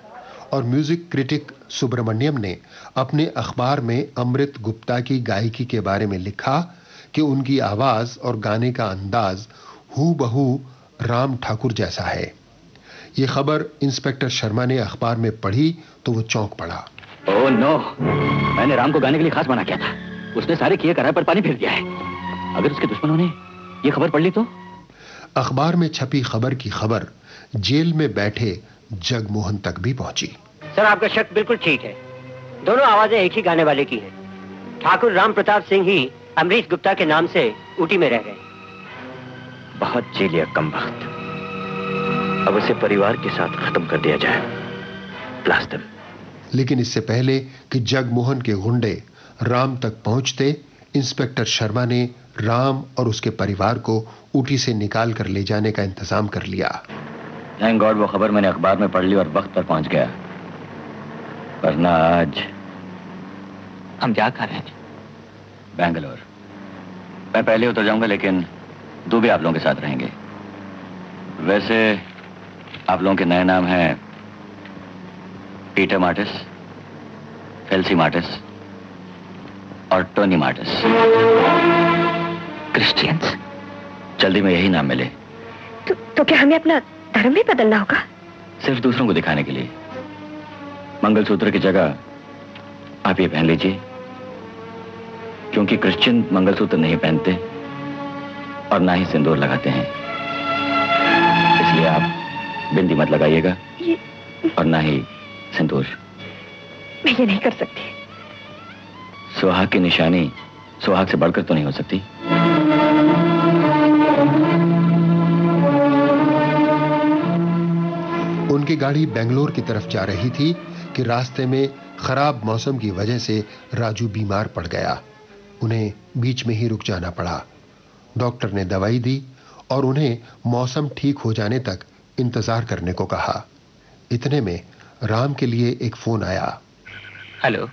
और म्यूजिक क्रिटिक सुब्रमण्यम ने अपने अखबार में अमृत गुप्ता की गायकी के बारे में लिखा कि उनकी आवाज और गाने का अंदाज हूबहू राम ठाकुर जैसा है। यह खबर इंस्पेक्टर शर्मा ने अखबार में पढ़ी तो वो चौंक पड़ा। ओह नो, मैंने राम को गाने के लिए खास मना किया था। उसने सारे किए कराए पर पानी फेर दिया है। अगर उसके दुश्मनों ने ये खबर पढ़ ली तो? अखबार में छपी खबर की खबर जेल में बैठे जगमोहन तक भी पहुंची। सर, आपका शक बिल्कुल ठीक है। दोनों आवाजें एक ही गाने वाले की हैं। ठाकुर राम प्रताप सिंह ही अमरीश गुप्ता के नाम से ऊटी में रह गए। बहुत जी लिया कमबख्त। अब उसे परिवार के साथ खत्म कर दिया जाए। Blast him. लेकिन इससे पहले कि जगमोहन के गुंडे राम तक पहुंचते, इंस्पेक्टर शर्मा ने राम और उसके परिवार को ऊटी से निकाल कर ले जाने का इंतजाम कर लिया। थैंक गॉड वो खबर मैंने अखबार में पढ़ ली और वक्त पर पहुंच गया, वरना आज हम जा कर रहे हैं बेंगलोर। मैं पहले उतर जाऊंगा, लेकिन दुबे आप लोगों के साथ रहेंगे। वैसे आप लोगों के नए नाम हैं पीटर मार्टिस, फेल्सी मार्टिस और टोनी मार्टिस। क्रिश्चियंस। जल्दी में यही नाम मिले। तो क्या हमें अपना धर्म भी बदलना होगा? सिर्फ दूसरों को दिखाने के लिए। मंगलसूत्र की जगह आप ये पहन लीजिए, क्योंकि क्रिश्चियन मंगलसूत्र नहीं पहनते और ना ही सिंदूर लगाते हैं। इसलिए आप बिंदी मत लगाइएगा और ना ही सिंदूर। मैं ये नहीं कर सकती। सुहाग की निशानी सुहाग से बढ़कर तो नहीं हो सकती। उनकी गाड़ी बेंगलोर की तरफ जा रही थी कि रास्ते में खराब मौसम की वजह से राजू बीमार पड़ गया। उन्हें बीच में ही रुक जाना पड़ा। डॉक्टर ने दवाई दी और उन्हें मौसम ठीक हो जाने तक इंतजार करने को कहा। इतने में राम के लिए एक फोन आया। हेलो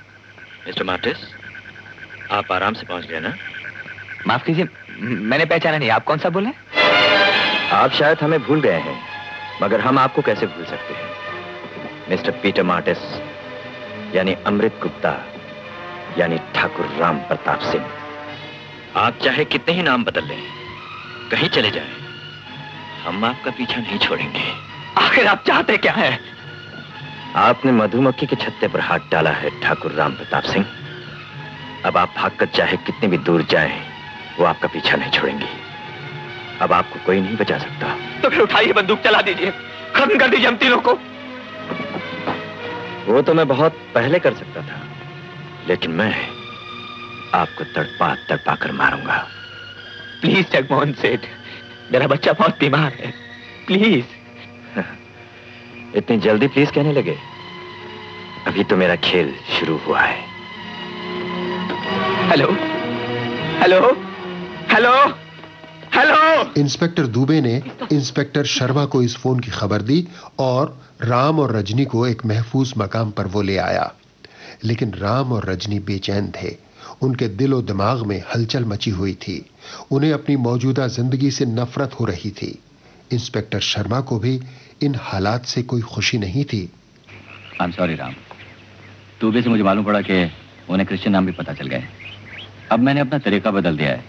मिस्टर मार्टिस, आप आराम से पहुंच गए ना? माफ कीजिए, मैंने पहचाना नहीं। आप कौन सा बोले? आप शायद हमें भूल गए हैं, मगर हम आपको कैसे भूल सकते हैं? मिस्टर पीटर मार्टिस, यानी अमृत गुप्ता, यानी ठाकुर राम प्रताप सिंह। आप चाहे कितने ही नाम बदल लें, कहीं चले जाएं, हम आपका पीछा नहीं छोड़ेंगे। आखिर आप चाहते क्या हैं? आपने मधुमक्खी के छत्ते पर हाथ डाला है ठाकुर राम प्रताप सिंह। अब आप भागकर चाहे कितने भी दूर जाएं, वो आपका पीछा नहीं छोड़ेंगी। अब आपको कोई नहीं बचा सकता। तो फिर उठाइए बंदूक, चला दीजिए, खत्म कर दीजिए हम तीनों को। वो तो मैं बहुत पहले कर सकता था, लेकिन मैं आपको तड़पा तड़पा कर मारूंगा। प्लीज जगमोहन सेठ, मेरा बच्चा बहुत बीमार है, प्लीज। इतनी जल्दी प्लीज कहने लगे? अभी तो मेरा खेल शुरू हुआ है। Hello hello hello hello. Inspector Dubey ने इंस्पेक्टर शर्मा को इस फोन की खबर दी और राम और रजनी को एक महफूज मकाम पर वो ले आया। लेकिन राम और रजनी बेचैन थे। उनके दिल और दिमाग में हलचल मची हुई थी। उन्हें अपनी मौजूदा जिंदगी से नफरत हो रही थी। इंस्पेक्टर शर्मा को भी इन हालात से कोई खुशी नहीं थी। I am sorry Ram, Dubey से मुझे मालूम पड़ा कि उन्हें क्रिश्चियन नाम भी पता चल गए। अब मैंने अपना तरीका बदल दिया है।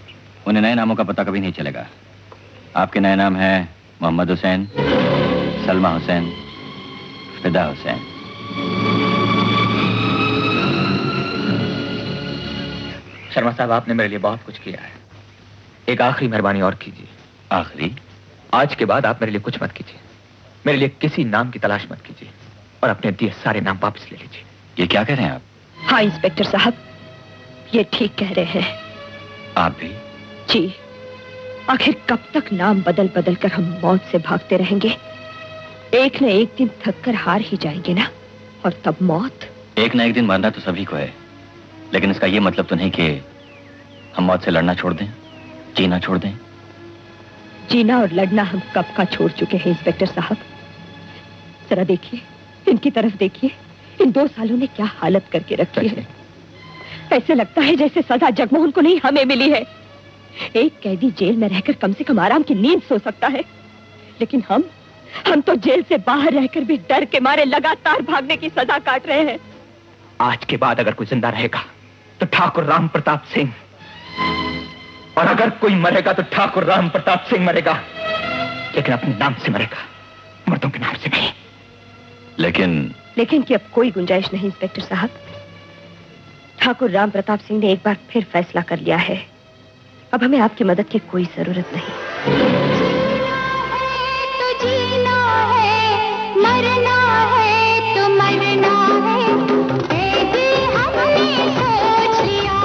उन्हें नए नामों का पता कभी नहीं चलेगा। आपके नए नाम हैं मोहम्मद हुसैन, सलमा हुसैन, फिदा हुसैन। शर्मा साहब, आपने मेरे लिए बहुत कुछ किया है। एक आखिरी मेहरबानी और कीजिए। आखिरी? आज के बाद आप मेरे लिए कुछ मत कीजिए। मेरे लिए किसी नाम की तलाश मत कीजिए और अपने दिए सारे नाम वापस ले लीजिए। ये क्या कह रहे हैं आप? हाँ इंस्पेक्टर साहब, ये ठीक कह रहे हैं। आप भी? जी। आखिर कब तक नाम बदल बदल कर हम मौत से भागते रहेंगे? एक न एक दिन थक कर हार ही जाएंगे ना, और तब मौत। एक न एक दिन मरना तो सभी को है, लेकिन इसका यह मतलब तो नहीं कि हम मौत से लड़ना छोड़ दें, जीना छोड़ दें। जीना और लड़ना हम कब का छोड़ चुके हैं इंस्पेक्टर साहब। जरा देखिए, इनकी तरफ देखिए। इन 2 सालों ने क्या हालत करके रखी है। ऐसे लगता है जैसे सजा जगमोहन को नहीं हमें मिली है। एक कैदी जेल में रहकर कम से कम आराम की नींद सो सकता है, लेकिन हम तो जेल से बाहर रहकर भी डर के मारे लगातार भागने की सजा काट रहे हैं। आज के बाद अगर कोई जिंदा रहेगा तो ठाकुर राम प्रताप सिंह, और अगर कोई मरेगा तो ठाकुर राम प्रताप सिंह मरेगा, लेकिन अपने नाम से मरेगा, मर्दों के नाम से नहीं। लेकिन कि अब कोई गुंजाइश नहीं इंस्पेक्टर साहब। ठाकुर राम प्रताप सिंह ने एक बार फिर फैसला कर लिया है। अब हमें आपकी मदद की कोई जरूरत नहीं। तो जीना है, मरना है तो मरना है। ऐ दिल हमने सोच लिया,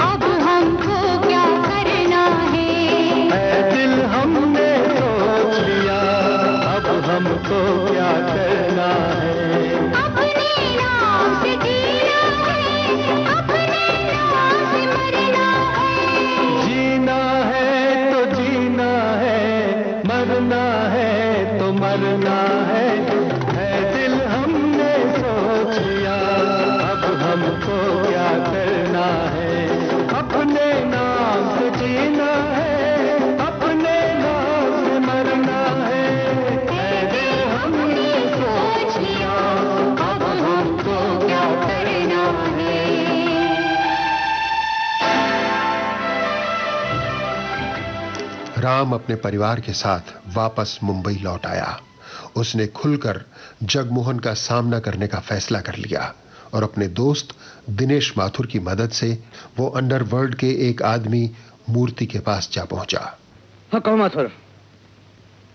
अब हमको क्या करना है। ऐ दिल हमने सोच लिया, अब हमको क्या करना है। अपने नाम से जीना है, अपने नाम से मरना है। जीना है तो जीना राम अपने परिवार के साथ वापस मुंबई लौट आया। उसने खुलकर जगमोहन का सामना करने का फैसला कर लिया और अपने दोस्त दिनेश माथुर की मदद से वो अंडरवर्ल्ड के एक आदमी मूर्ति के पास जा पहुंचा। हाँ, कहो माथुर,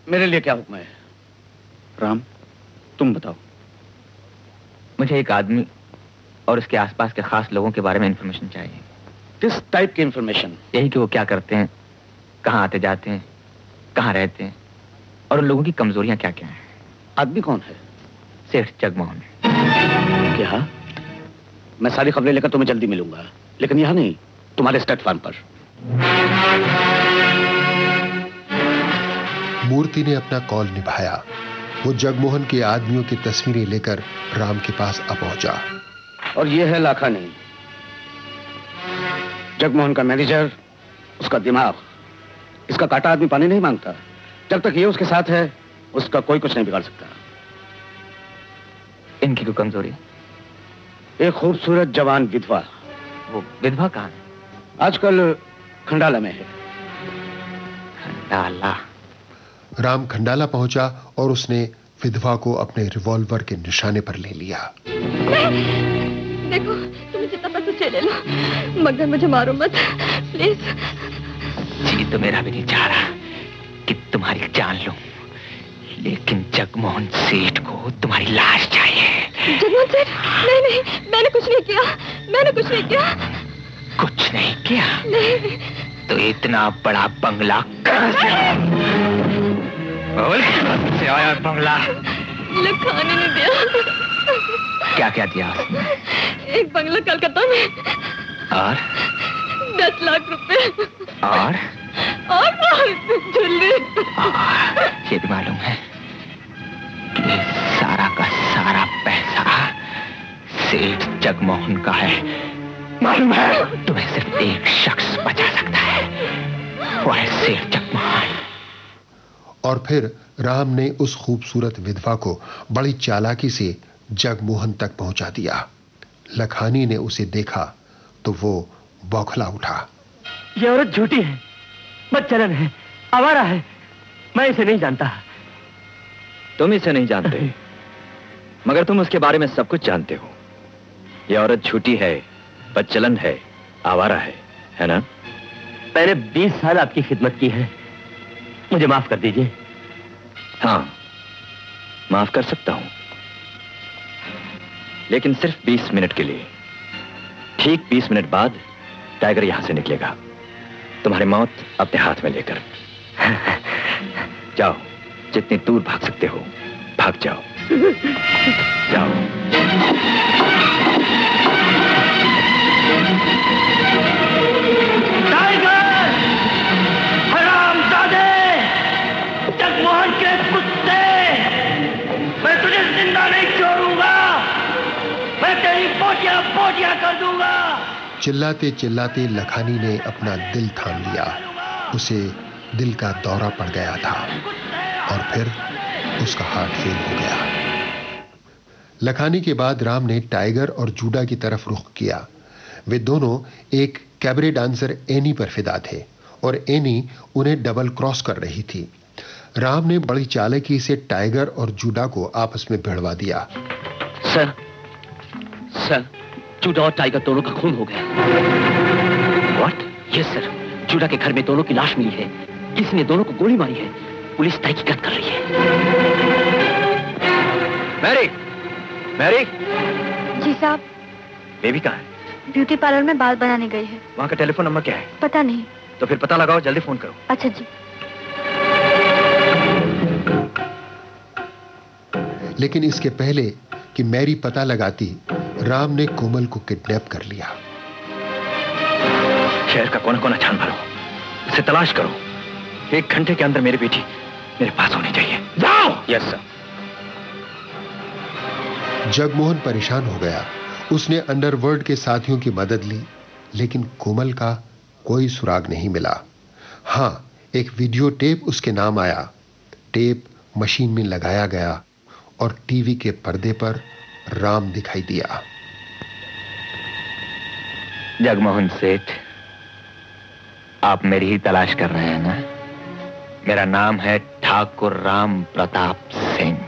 मेरे लिए क्या हुक्म है? राम, तुम बताओ। मुझे एक आदमी और उसके आसपास के खास लोगों के बारे में इंफॉर्मेशन चाहिए। किस टाइप की इंफॉर्मेशन? यही कि वो क्या करते हैं, कहाँ आते जाते हैं, कहाँ रहते हैं और उन लोगों की कमजोरियां क्या क्या हैं। आदमी कौन है? सेठ जगमोहन। क्या? मैं सारी खबरें लेकर तुम्हें जल्दी मिलूंगा, लेकिन यहाँ नहीं, तुम्हारे स्टेट फार्म पर। मूर्ति ने अपना कॉल निभाया। वो जगमोहन के आदमियों की तस्वीरें लेकर राम के पास आ पहुंचा। और ये है लाखानी, जगमोहन का मैनेजर, उसका दिमाग। इसका काटा आदमी पानी नहीं मांगता। जब तक ये उसके साथ है, उसका कोई कुछ नहीं बिगाड़ सकता। इनकी कोई कमजोरी? एक खूबसूरत जवान विधवा। वो विधवा कहाँ है? आजकल खंडाला में है। खंडाला? राम खंडाला पहुंचा और उसने विधवा को अपने रिवॉल्वर के निशाने पर ले लिया। देखो, तुम जितना पैसा चाहिए ले लो, मगर मुझे मारो मत, प्लीज। जी तो मेरा भी नहीं चाह रहा कि तुम्हारी जान लूं, लेकिन जगमोहन सेठ को तुम्हारी लाश चाहिए। जगमोहन सेठ? नहीं नहीं, मैंने कुछ नहीं किया, मैंने कुछ नहीं किया। कुछ नहीं किया? नहीं। तो इतना बड़ा बंगला कहाँ से? बोल, कहाँ से आया बंगला? लखानी ने दिया। क्या क्या दिया उसने? एक बंगला कलकत्ता में। और 10 लाख रुपए। और झुल्ली। ये भी मालूम है कि सारा का सारा पैसा सेठ जगमोहन का है। मालूम है? तुम्हें सिर्फ एक शख्स बचा सकता है, वो है सेठ जगमोहन। और फिर राम ने उस खूबसूरत विधवा को बड़ी चालाकी से जगमोहन तक पहुंचा दिया। लखानी ने उसे देखा तो वो बौखला उठा। ये औरत झूठी है, बदचलन है, आवारा है, मैं इसे नहीं जानता। तुम इसे नहीं जानते, मगर तुम उसके बारे में सब कुछ जानते हो। ये औरत झूठी है, बदचलन है, आवारा है ना? मैंने 20 साल आपकी खिदमत की है, मुझे माफ कर दीजिए। हाँ, माफ कर सकता हूं, लेकिन सिर्फ 20 मिनट के लिए। ठीक 20 मिनट बाद टाइगर यहां से निकलेगा, तुम्हारी मौत अपने हाथ में लेकर। जाओ, जितनी दूर भाग सकते हो भाग जाओ। जाओ। टाइगर! हरामजादे! जगमोहन के कुत्ते! मैं तुझे जिंदा नहीं छोड़ूंगा, मैं तेरी बोटियां बोटियां कर दूंगा। चिल्लाते चिल्लाते लखानी ने अपना दिल थाम लिया। उसे दिल का दौरा पड़ गया था और फिर उसका हार्ट फेल हो गया। लखानी के बाद राम ने टाइगर और जूडा की तरफ रुख किया। वे दोनों एक कैबरे डांसर एनी पर फिदा थे और एनी उन्हें डबल क्रॉस कर रही थी। राम ने बड़ी चालाकी से टाइगर और जूडा को आपस में भिड़वा दिया। सर, जूडा और टाइगर दोनों का खून हो गया। व्हाट? यस सर, जूडा के घर में दोनों की लाश मिली है। किसी ने दोनों को गोली मारी है। पुलिस तहकीकात कर रही है। मैरी! मैरी! जी साहब। बेबी कहाँ है? ब्यूटी पार्लर में बाल बनाने गई है। वहाँ का टेलीफोन नंबर क्या है? पता नहीं। तो फिर पता लगाओ, जल्दी फोन करो। अच्छा जी। लेकिन इसके पहले कि मैरी पता लगाती, राम ने कोमल को किडनैप कर लिया। शहर का कोना कोना छान मारो, उसे तलाश करो। 1 घंटे के अंदर मेरी बेटी मेरे पास होनी चाहिए। जाओ। Yes sir. जगमोहन परेशान हो गया। उसने अंडरवर्ल्ड के साथियों की मदद ली, लेकिन कोमल का कोई सुराग नहीं मिला। हां, एक वीडियो टेप उसके नाम आया। टेप मशीन में लगाया गया और टीवी के पर्दे पर राम दिखाई दिया। जगमोहन सेठ, आप मेरी ही तलाश कर रहे हैं ना? मेरा नाम है ठाकुर राम प्रताप सिंह।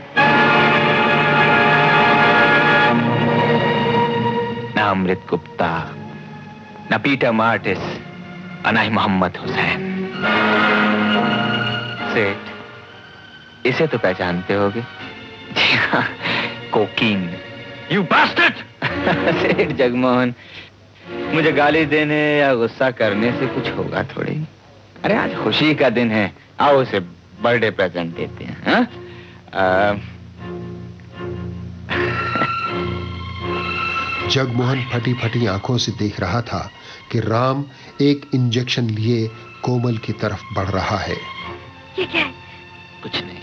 ना अमृत गुप्ता, ना पीटर मार्टिस, और ना ही मोहम्मद हुसैन। सेठ, इसे तो पहचानते होगे? जी हाँ, कोकीन। You bastard! सेठ जगमोहन, मुझे गाली देने या गुस्सा करने से कुछ होगा थोड़ी। अरे आज खुशी का दिन है, आओ उसे बर्थडे प्रेजेंट देते हैं। हाँ? जगमोहन फटी फटी आंखों से देख रहा था कि राम एक इंजेक्शन लिए कोमल की तरफ बढ़ रहा है। ये क्या है? कुछ नहीं,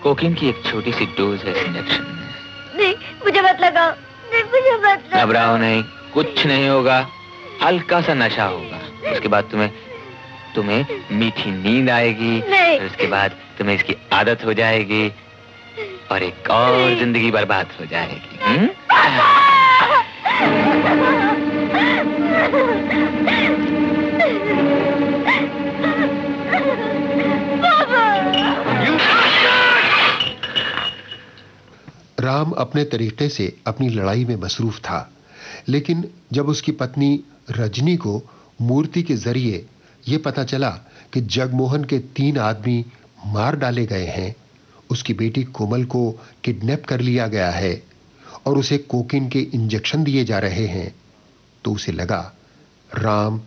कोकीन की एक छोटी सी डोज है इस इंजेक्शन में। नहीं, मुझे मत लगाओ। नहीं, मुझे मत लगाओ। घबराओ नहीं, कुछ नहीं होगा। हल्का सा नशा होगा, उसके बाद तुम्हें मीठी नींद आएगी। और उसके बाद तुम्हें इसकी आदत हो जाएगी और एक और जिंदगी बर्बाद हो जाएगी। राम अपने तरीके से अपनी लड़ाई में मसरूफ था, लेकिन जब उसकी पत्नी रजनी को मूर्ति के जरिए यह पता चला कि जगमोहन के 3 आदमी मार डाले गए हैं, उसकी बेटी कोमल को किडनैप कर लिया गया है और उसे कोकीन के इंजेक्शन दिए जा रहे हैं, तो उसे लगा राम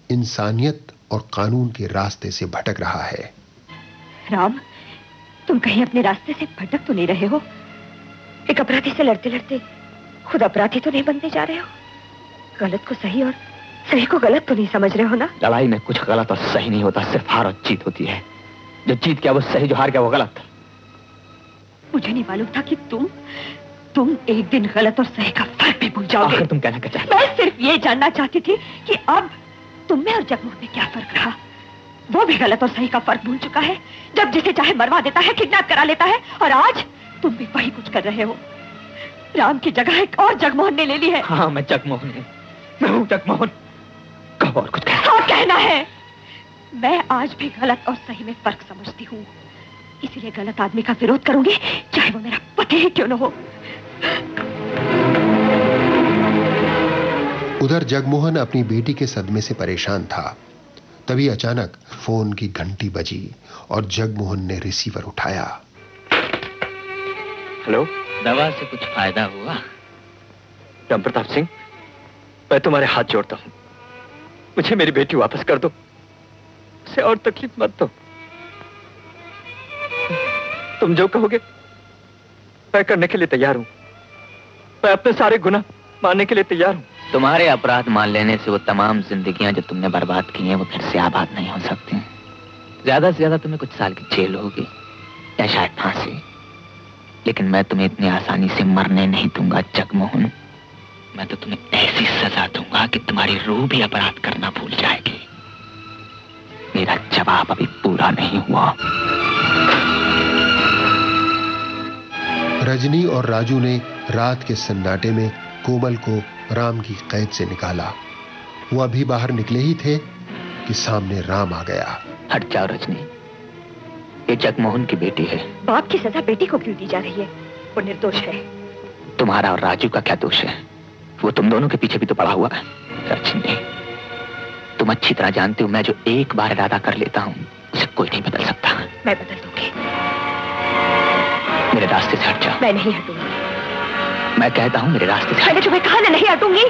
इंसानियत और कानून के रास्ते से भटक रहा है। राम, तुम कहीं अपने रास्ते से भटक तो नहीं रहे हो? एक अपराधी से लड़ते लड़ते खुद अपराधी तो नहीं बनते जा रहे हो? गलत को सही और सही को गलत तो नहीं समझ रहे हो ना? लड़ाई में कुछ गलत और सही नहीं होता, सिर्फ हार और जीत होती है। जो जीत गया वो सही, जो हार गया वो गलत। मुझे नहीं मालूम था कि तुम एक दिन गलत और सही का फर्क भी भूल जाओगे। आखिर तुम कहना क्या चाहती? मैं सिर्फ ये जानना चाहती थी कि अब तुम में और जगमोहन में क्या फर्क रहा। वो भी गलत और सही का फर्क भूल चुका है, जब जिसे चाहे मरवा देता है, किडनैप करा लेता है, और आज तुम भी वही कुछ कर रहे हो। राम की जगह एक और जगमोहन ने ले ली है। हाँ, मैं जगमोहन हूँ, मैं हूँ जगमोहन। कब और कुछ कहना है। मैं आज भी गलत और सही में फर्क समझती हूँ, इसीलिए गलत आदमी का विरोध करूंगी, चाहे वो मेरा पति ही क्यों न हो। उधर जगमोहन अपनी बेटी के सदमे से परेशान था। तभी अचानक फोन की घंटी बजी और जगमोहन ने रिसीवर उठाया। हेलो, दवा से कुछ फायदा हुआ? राम प्रताप सिंह, मैं तुम्हारे हाथ जोड़ता हूं, मुझे मेरी बेटी वापस कर दो, उसे और तकलीफ मत दो। तुम जो कहोगे मैं करने के लिए तैयार हूं। मैं अपने सारे गुनाह मानने के लिए तैयार हूं। तुम्हारे अपराध मान लेने से वो तमाम जिंदगियां जो तुमने बर्बाद की हैं वो फिर से आबाद नहीं हो सकती। ज्यादा से ज्यादा तुम्हें कुछ साल की जेल होगी या शायद फांसी, लेकिन मैं तुम्हें इतनी आसानी से मरने नहीं दूंगा जगमोहन। मैं तो तुम्हें ऐसी सजा दूंगा कि तुम्हारी रूह भी अपराध करना भूल जाएगी। मेरा जवाब अभी पूरा नहीं हुआ। रजनी और राजू ने रात के सन्नाटे में कोमल को राम की कैद से निकाला। वो अभी बाहर निकले ही थे कि सामने राम आ गया। हट जाओ रजनी, ये जगमोहन की बेटी है। बाप की सजा बेटी को क्यों दी जा रही है? वो निर्दोष है। तुम्हारा और राजू का क्या दोष है? वो तुम दोनों के पीछे भी तो पड़ा हुआ है। रजनी, तुम अच्छी तरह जानते हो मैं जो एक बार इरादा कर लेता हूँ उसे कोई नहीं बदल सकता। मैं बदल दूंगी। मेरे रास्ते से हट जाओ। मैं नहीं हटूंगी। मैं कहता हूँ मेरे रास्ते से। मैंने तुम्हें कहा ना नहीं हटूंगी।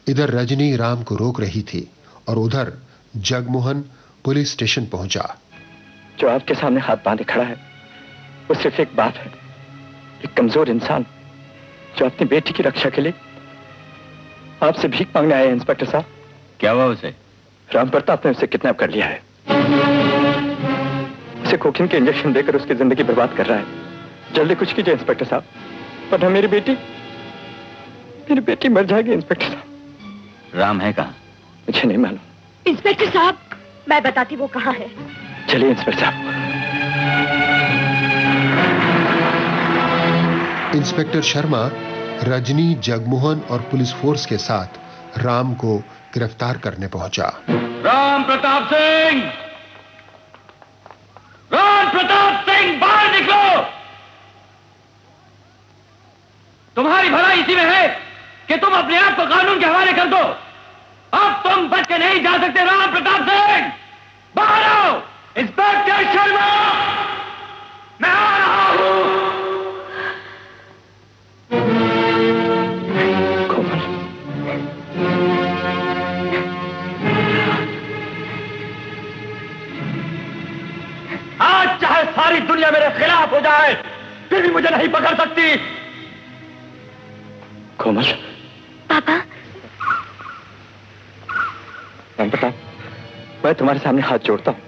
इधर रजनी राम को रोक रही थी और उधर जगमोहन पुलिस स्टेशन पहुंचा। जो आपके सामने हाथ बांधे खड़ा है वो सिर्फ एक बाप है, एक कमजोर इंसान जो अपनी बेटी की रक्षा के लिए आपसे भीख मांगने आए हैं। इंस्पेक्टर साहब, क्या हुआ उसे? राम प्रताप ने उसे किडनैप कर लिया है। उसे कोकीन के इंजेक्शन देकर उसकी जिंदगी बर्बाद कर रहा है। जल्दी कुछ कीजिए इंस्पेक्टर साहब, वरना मेरी बेटी मर जाएगी। इंस्पेक्टर साहब। राम है कहाँ? मुझे नहीं मालूम। इंस्पेक्टर साहब, मैं बताती वो कहाँ है। चलिए इंस्पेक्टर साहब। इंस्पेक्टर शर्मा रजनी, जगमोहन और पुलिस फोर्स के साथ राम को गिरफ्तार करने पहुंचा। राम प्रताप सिंह, राम प्रताप सिंह, बाहर निकलो। तुम्हारी भलाई इसी में है कि तुम अपने आप को कानून के हवाले कर दो। अब तुम बच के नहीं जा सकते। राम प्रताप सिंह, बाहर आओ। इंस्पेक्टर शर्मा, मैं आ रहा हूं। आज चाहे सारी दुनिया मेरे खिलाफ हो जाए, फिर भी मुझे नहीं पकड़ सकती। कोमल। पापा। राम प्रताप, मैं तुम्हारे सामने हाथ जोड़ता हूं।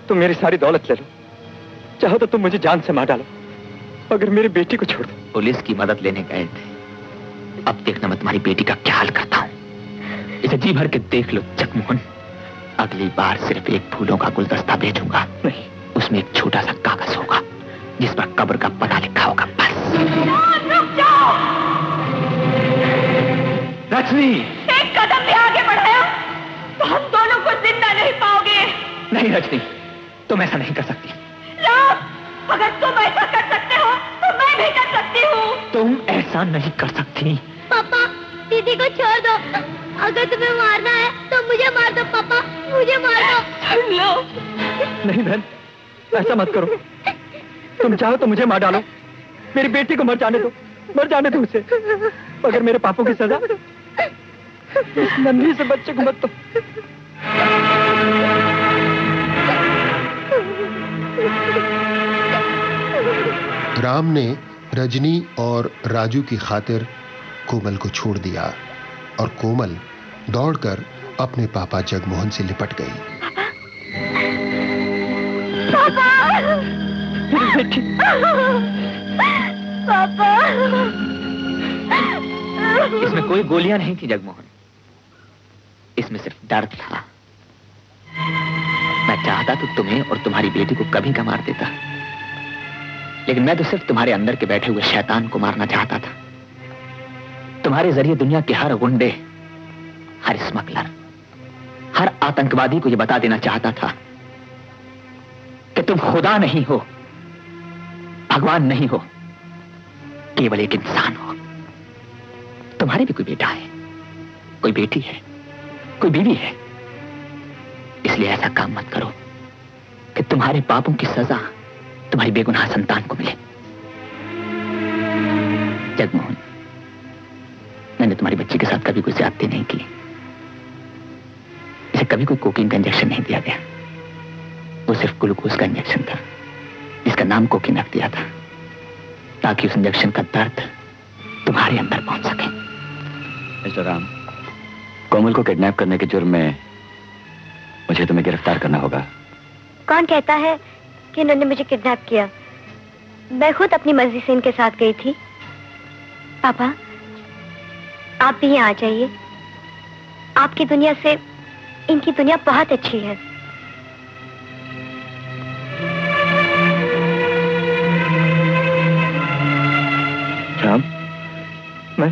तुम मेरी सारी दौलत ले लो, चाहो तो तुम मुझे जान से मार डालो, मगर मेरी बेटी को छोड़ दो। पुलिस की मदद लेने गए थे, अब देखना मैं तुम्हारी बेटी का क्या हाल करता हूं। इसे जी भर के देख लो जगमोहन। अगली बार सिर्फ एक फूलों का गुलदस्ता भेजूंगा। नहीं, उसमें एक छोटा सा कागज होगा जिस पर कब्र का पता लिखा होगा, बस। रुक जाओ। रजनी, एक कदम भी आगे बढ़ाया तो हम दोनों को जिंदा नहीं पाओगे। नहीं रजनी, तुम ऐसा नहीं कर सकती। राम, अगर तुम ऐसा कर सकते हो तो मैं भी कर सकती हूँ। तुम ऐसा नहीं कर सकती। पापा, दीदी को छोड़ दो। अगर तुम्हें मारना है तो मुझे मार दो पापा, मुझे मार दो। सुन लो। नहीं बहन, ऐसा मत करो। तुम चाहो तो मुझे मार डालो, मेरी बेटी को मर जाने दो, मर जाने दो उसे, मगर मेरे पापों की सजा इस नन्ही से बच्चे को मत दो। राम ने रजनी और राजू की खातिर कोमल को छोड़ दिया और कोमल दौड़कर अपने पापा जगमोहन से लिपट गई। पापा, पापा। इसमें कोई गोलियां नहीं थी जगमोहन, इसमें सिर्फ दर्द था। मैं चाहता तो तुम्हें और तुम्हारी बेटी को कभी का मार देता, लेकिन मैं तो सिर्फ तुम्हारे अंदर के बैठे हुए शैतान को मारना चाहता था। तुम्हारे जरिए दुनिया के हर गुंडे, हर स्मगलर, हर आतंकवादी को यह बता देना चाहता था कि तुम खुदा नहीं हो, भगवान नहीं हो, केवल एक इंसान हो। तुम्हारे भी कोई बेटा है, कोई बेटी है, कोई बीवी है। इसलिए ऐसा काम मत करो कि तुम्हारे पापों की सजा तुम्हारी बेगुनाह संतान को मिले। जगमोहन, मैंने तुम्हारी बच्ची के साथ कभी कोई ज्यादती नहीं की। इसे कभी कोई कोकीन का इंजेक्शन नहीं दिया गया। वो सिर्फ ग्लूकोज का इंजेक्शन था जिसका नाम कोकीन रख दिया था, ताकि उस इंजेक्शन का दर्द तुम्हारे अंदर पहुंच सके। मिस्टर राम, कोमल को किडनैप करने के जुर्म में मुझे तुम्हें गिरफ्तार करना होगा। कौन कहता है कि इन्होंने मुझे किडनैप किया? मैं खुद अपनी मर्जी से इनके साथ गई थी। पापा, आप भी यहाँ आ जाइए। आपकी दुनिया से इनकी दुनिया बहुत अच्छी है। राम, मैं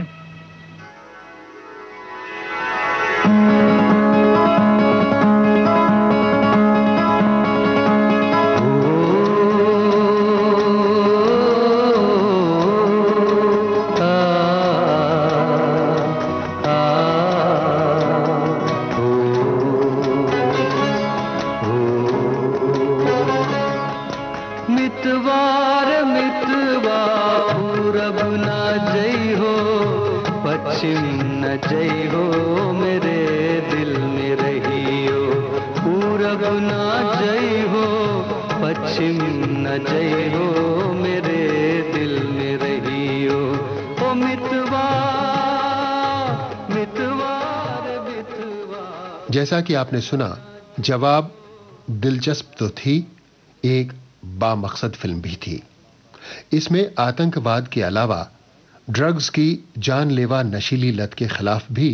जैसा कि आपने सुना, जवाब दिलचस्प तो थी, एक बामकसद फिल्म भी थी। इसमें आतंकवाद के अलावा ड्रग्स की जानलेवा नशीली लत के खिलाफ भी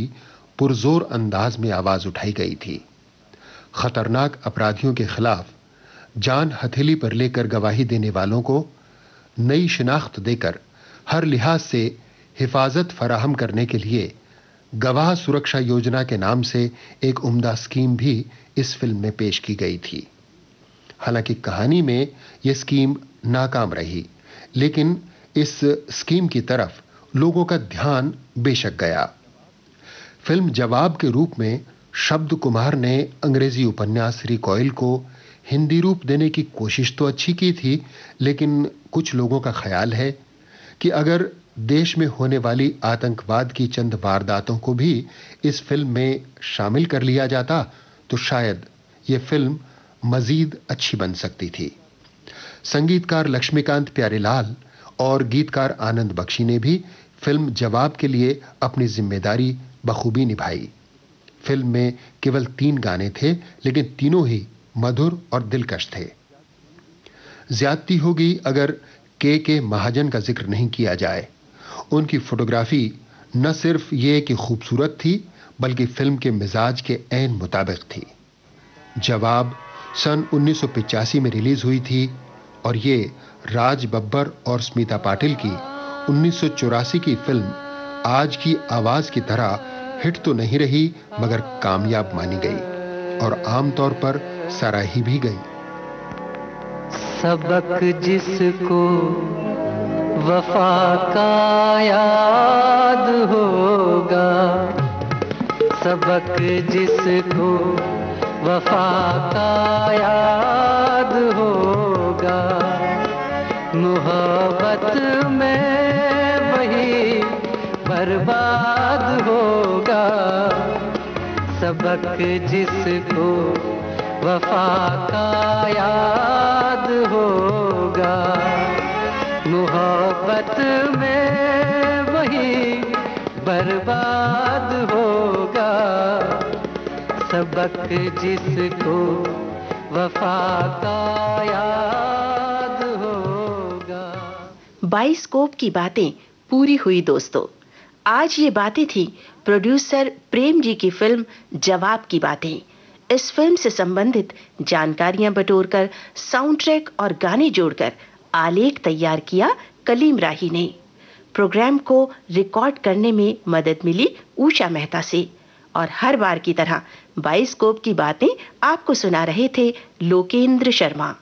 पुरजोर अंदाज में आवाज उठाई गई थी। खतरनाक अपराधियों के खिलाफ जान हथेली पर लेकर गवाही देने वालों को नई शिनाख्त देकर हर लिहाज से हिफाजत फराहम करने के लिए गवाह सुरक्षा योजना के नाम से एक उम्दा स्कीम भी इस फिल्म में पेश की गई थी। हालांकि कहानी में यह स्कीम नाकाम रही, लेकिन इस स्कीम की तरफ लोगों का ध्यान बेशक गया। फिल्म जवाब के रूप में शब्द कुमार ने अंग्रेजी उपन्यास रिकॉइल को हिंदी रूप देने की कोशिश तो अच्छी की थी, लेकिन कुछ लोगों का ख्याल है कि अगर देश में होने वाली आतंकवाद की चंद वारदातों को भी इस फिल्म में शामिल कर लिया जाता तो शायद यह फिल्म मजीद अच्छी बन सकती थी। संगीतकार लक्ष्मीकांत प्यारेलाल और गीतकार आनंद बख्शी ने भी फिल्म जवाब के लिए अपनी जिम्मेदारी बखूबी निभाई। फिल्म में केवल 3 गाने थे, लेकिन तीनों ही मधुर और दिलकश थे। ज्यादती होगी अगर के महाजन का जिक्र नहीं किया जाए। उनकी फोटोग्राफी न सिर्फ ये कि खूबसूरत थी, बल्कि फिल्म के मिजाज के ऐन मुताबिक थी। जवाब सन 1985 में रिलीज हुई थी और ये राज बब्बर और स्मिता पाटिल की 1984 की फिल्म आज की आवाज की तरह हिट तो नहीं रही, मगर कामयाब मानी गई और आमतौर पर सराही भी गई। सबक जिसको वफा का याद होगा, सबक जिसको वफा का याद होगा, मोहब्बत में वही बर्बाद होगा। सबक जिसको वफा का याद होगा, मोहब्बत में वही बर्बाद होगा। सबक जिसको वफा का याद होगा। बाइस्कोप की बातें पूरी हुई दोस्तों। आज ये बातें थी प्रोड्यूसर प्रेम जी की फिल्म जवाब की बातें। इस फिल्म से संबंधित जानकारियां बटोरकर साउंड ट्रैक और गाने जोड़कर आलेख तैयार किया कलीम राही ने। प्रोग्राम को रिकॉर्ड करने में मदद मिली उषा मेहता से और हर बार की तरह बाइस्कोप की बातें आपको सुना रहे थे लोकेंद्र शर्मा।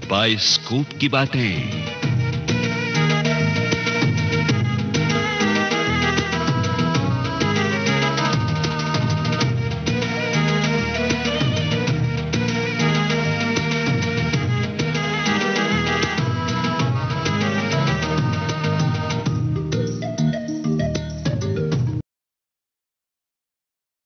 बाइस्कोप की बातें।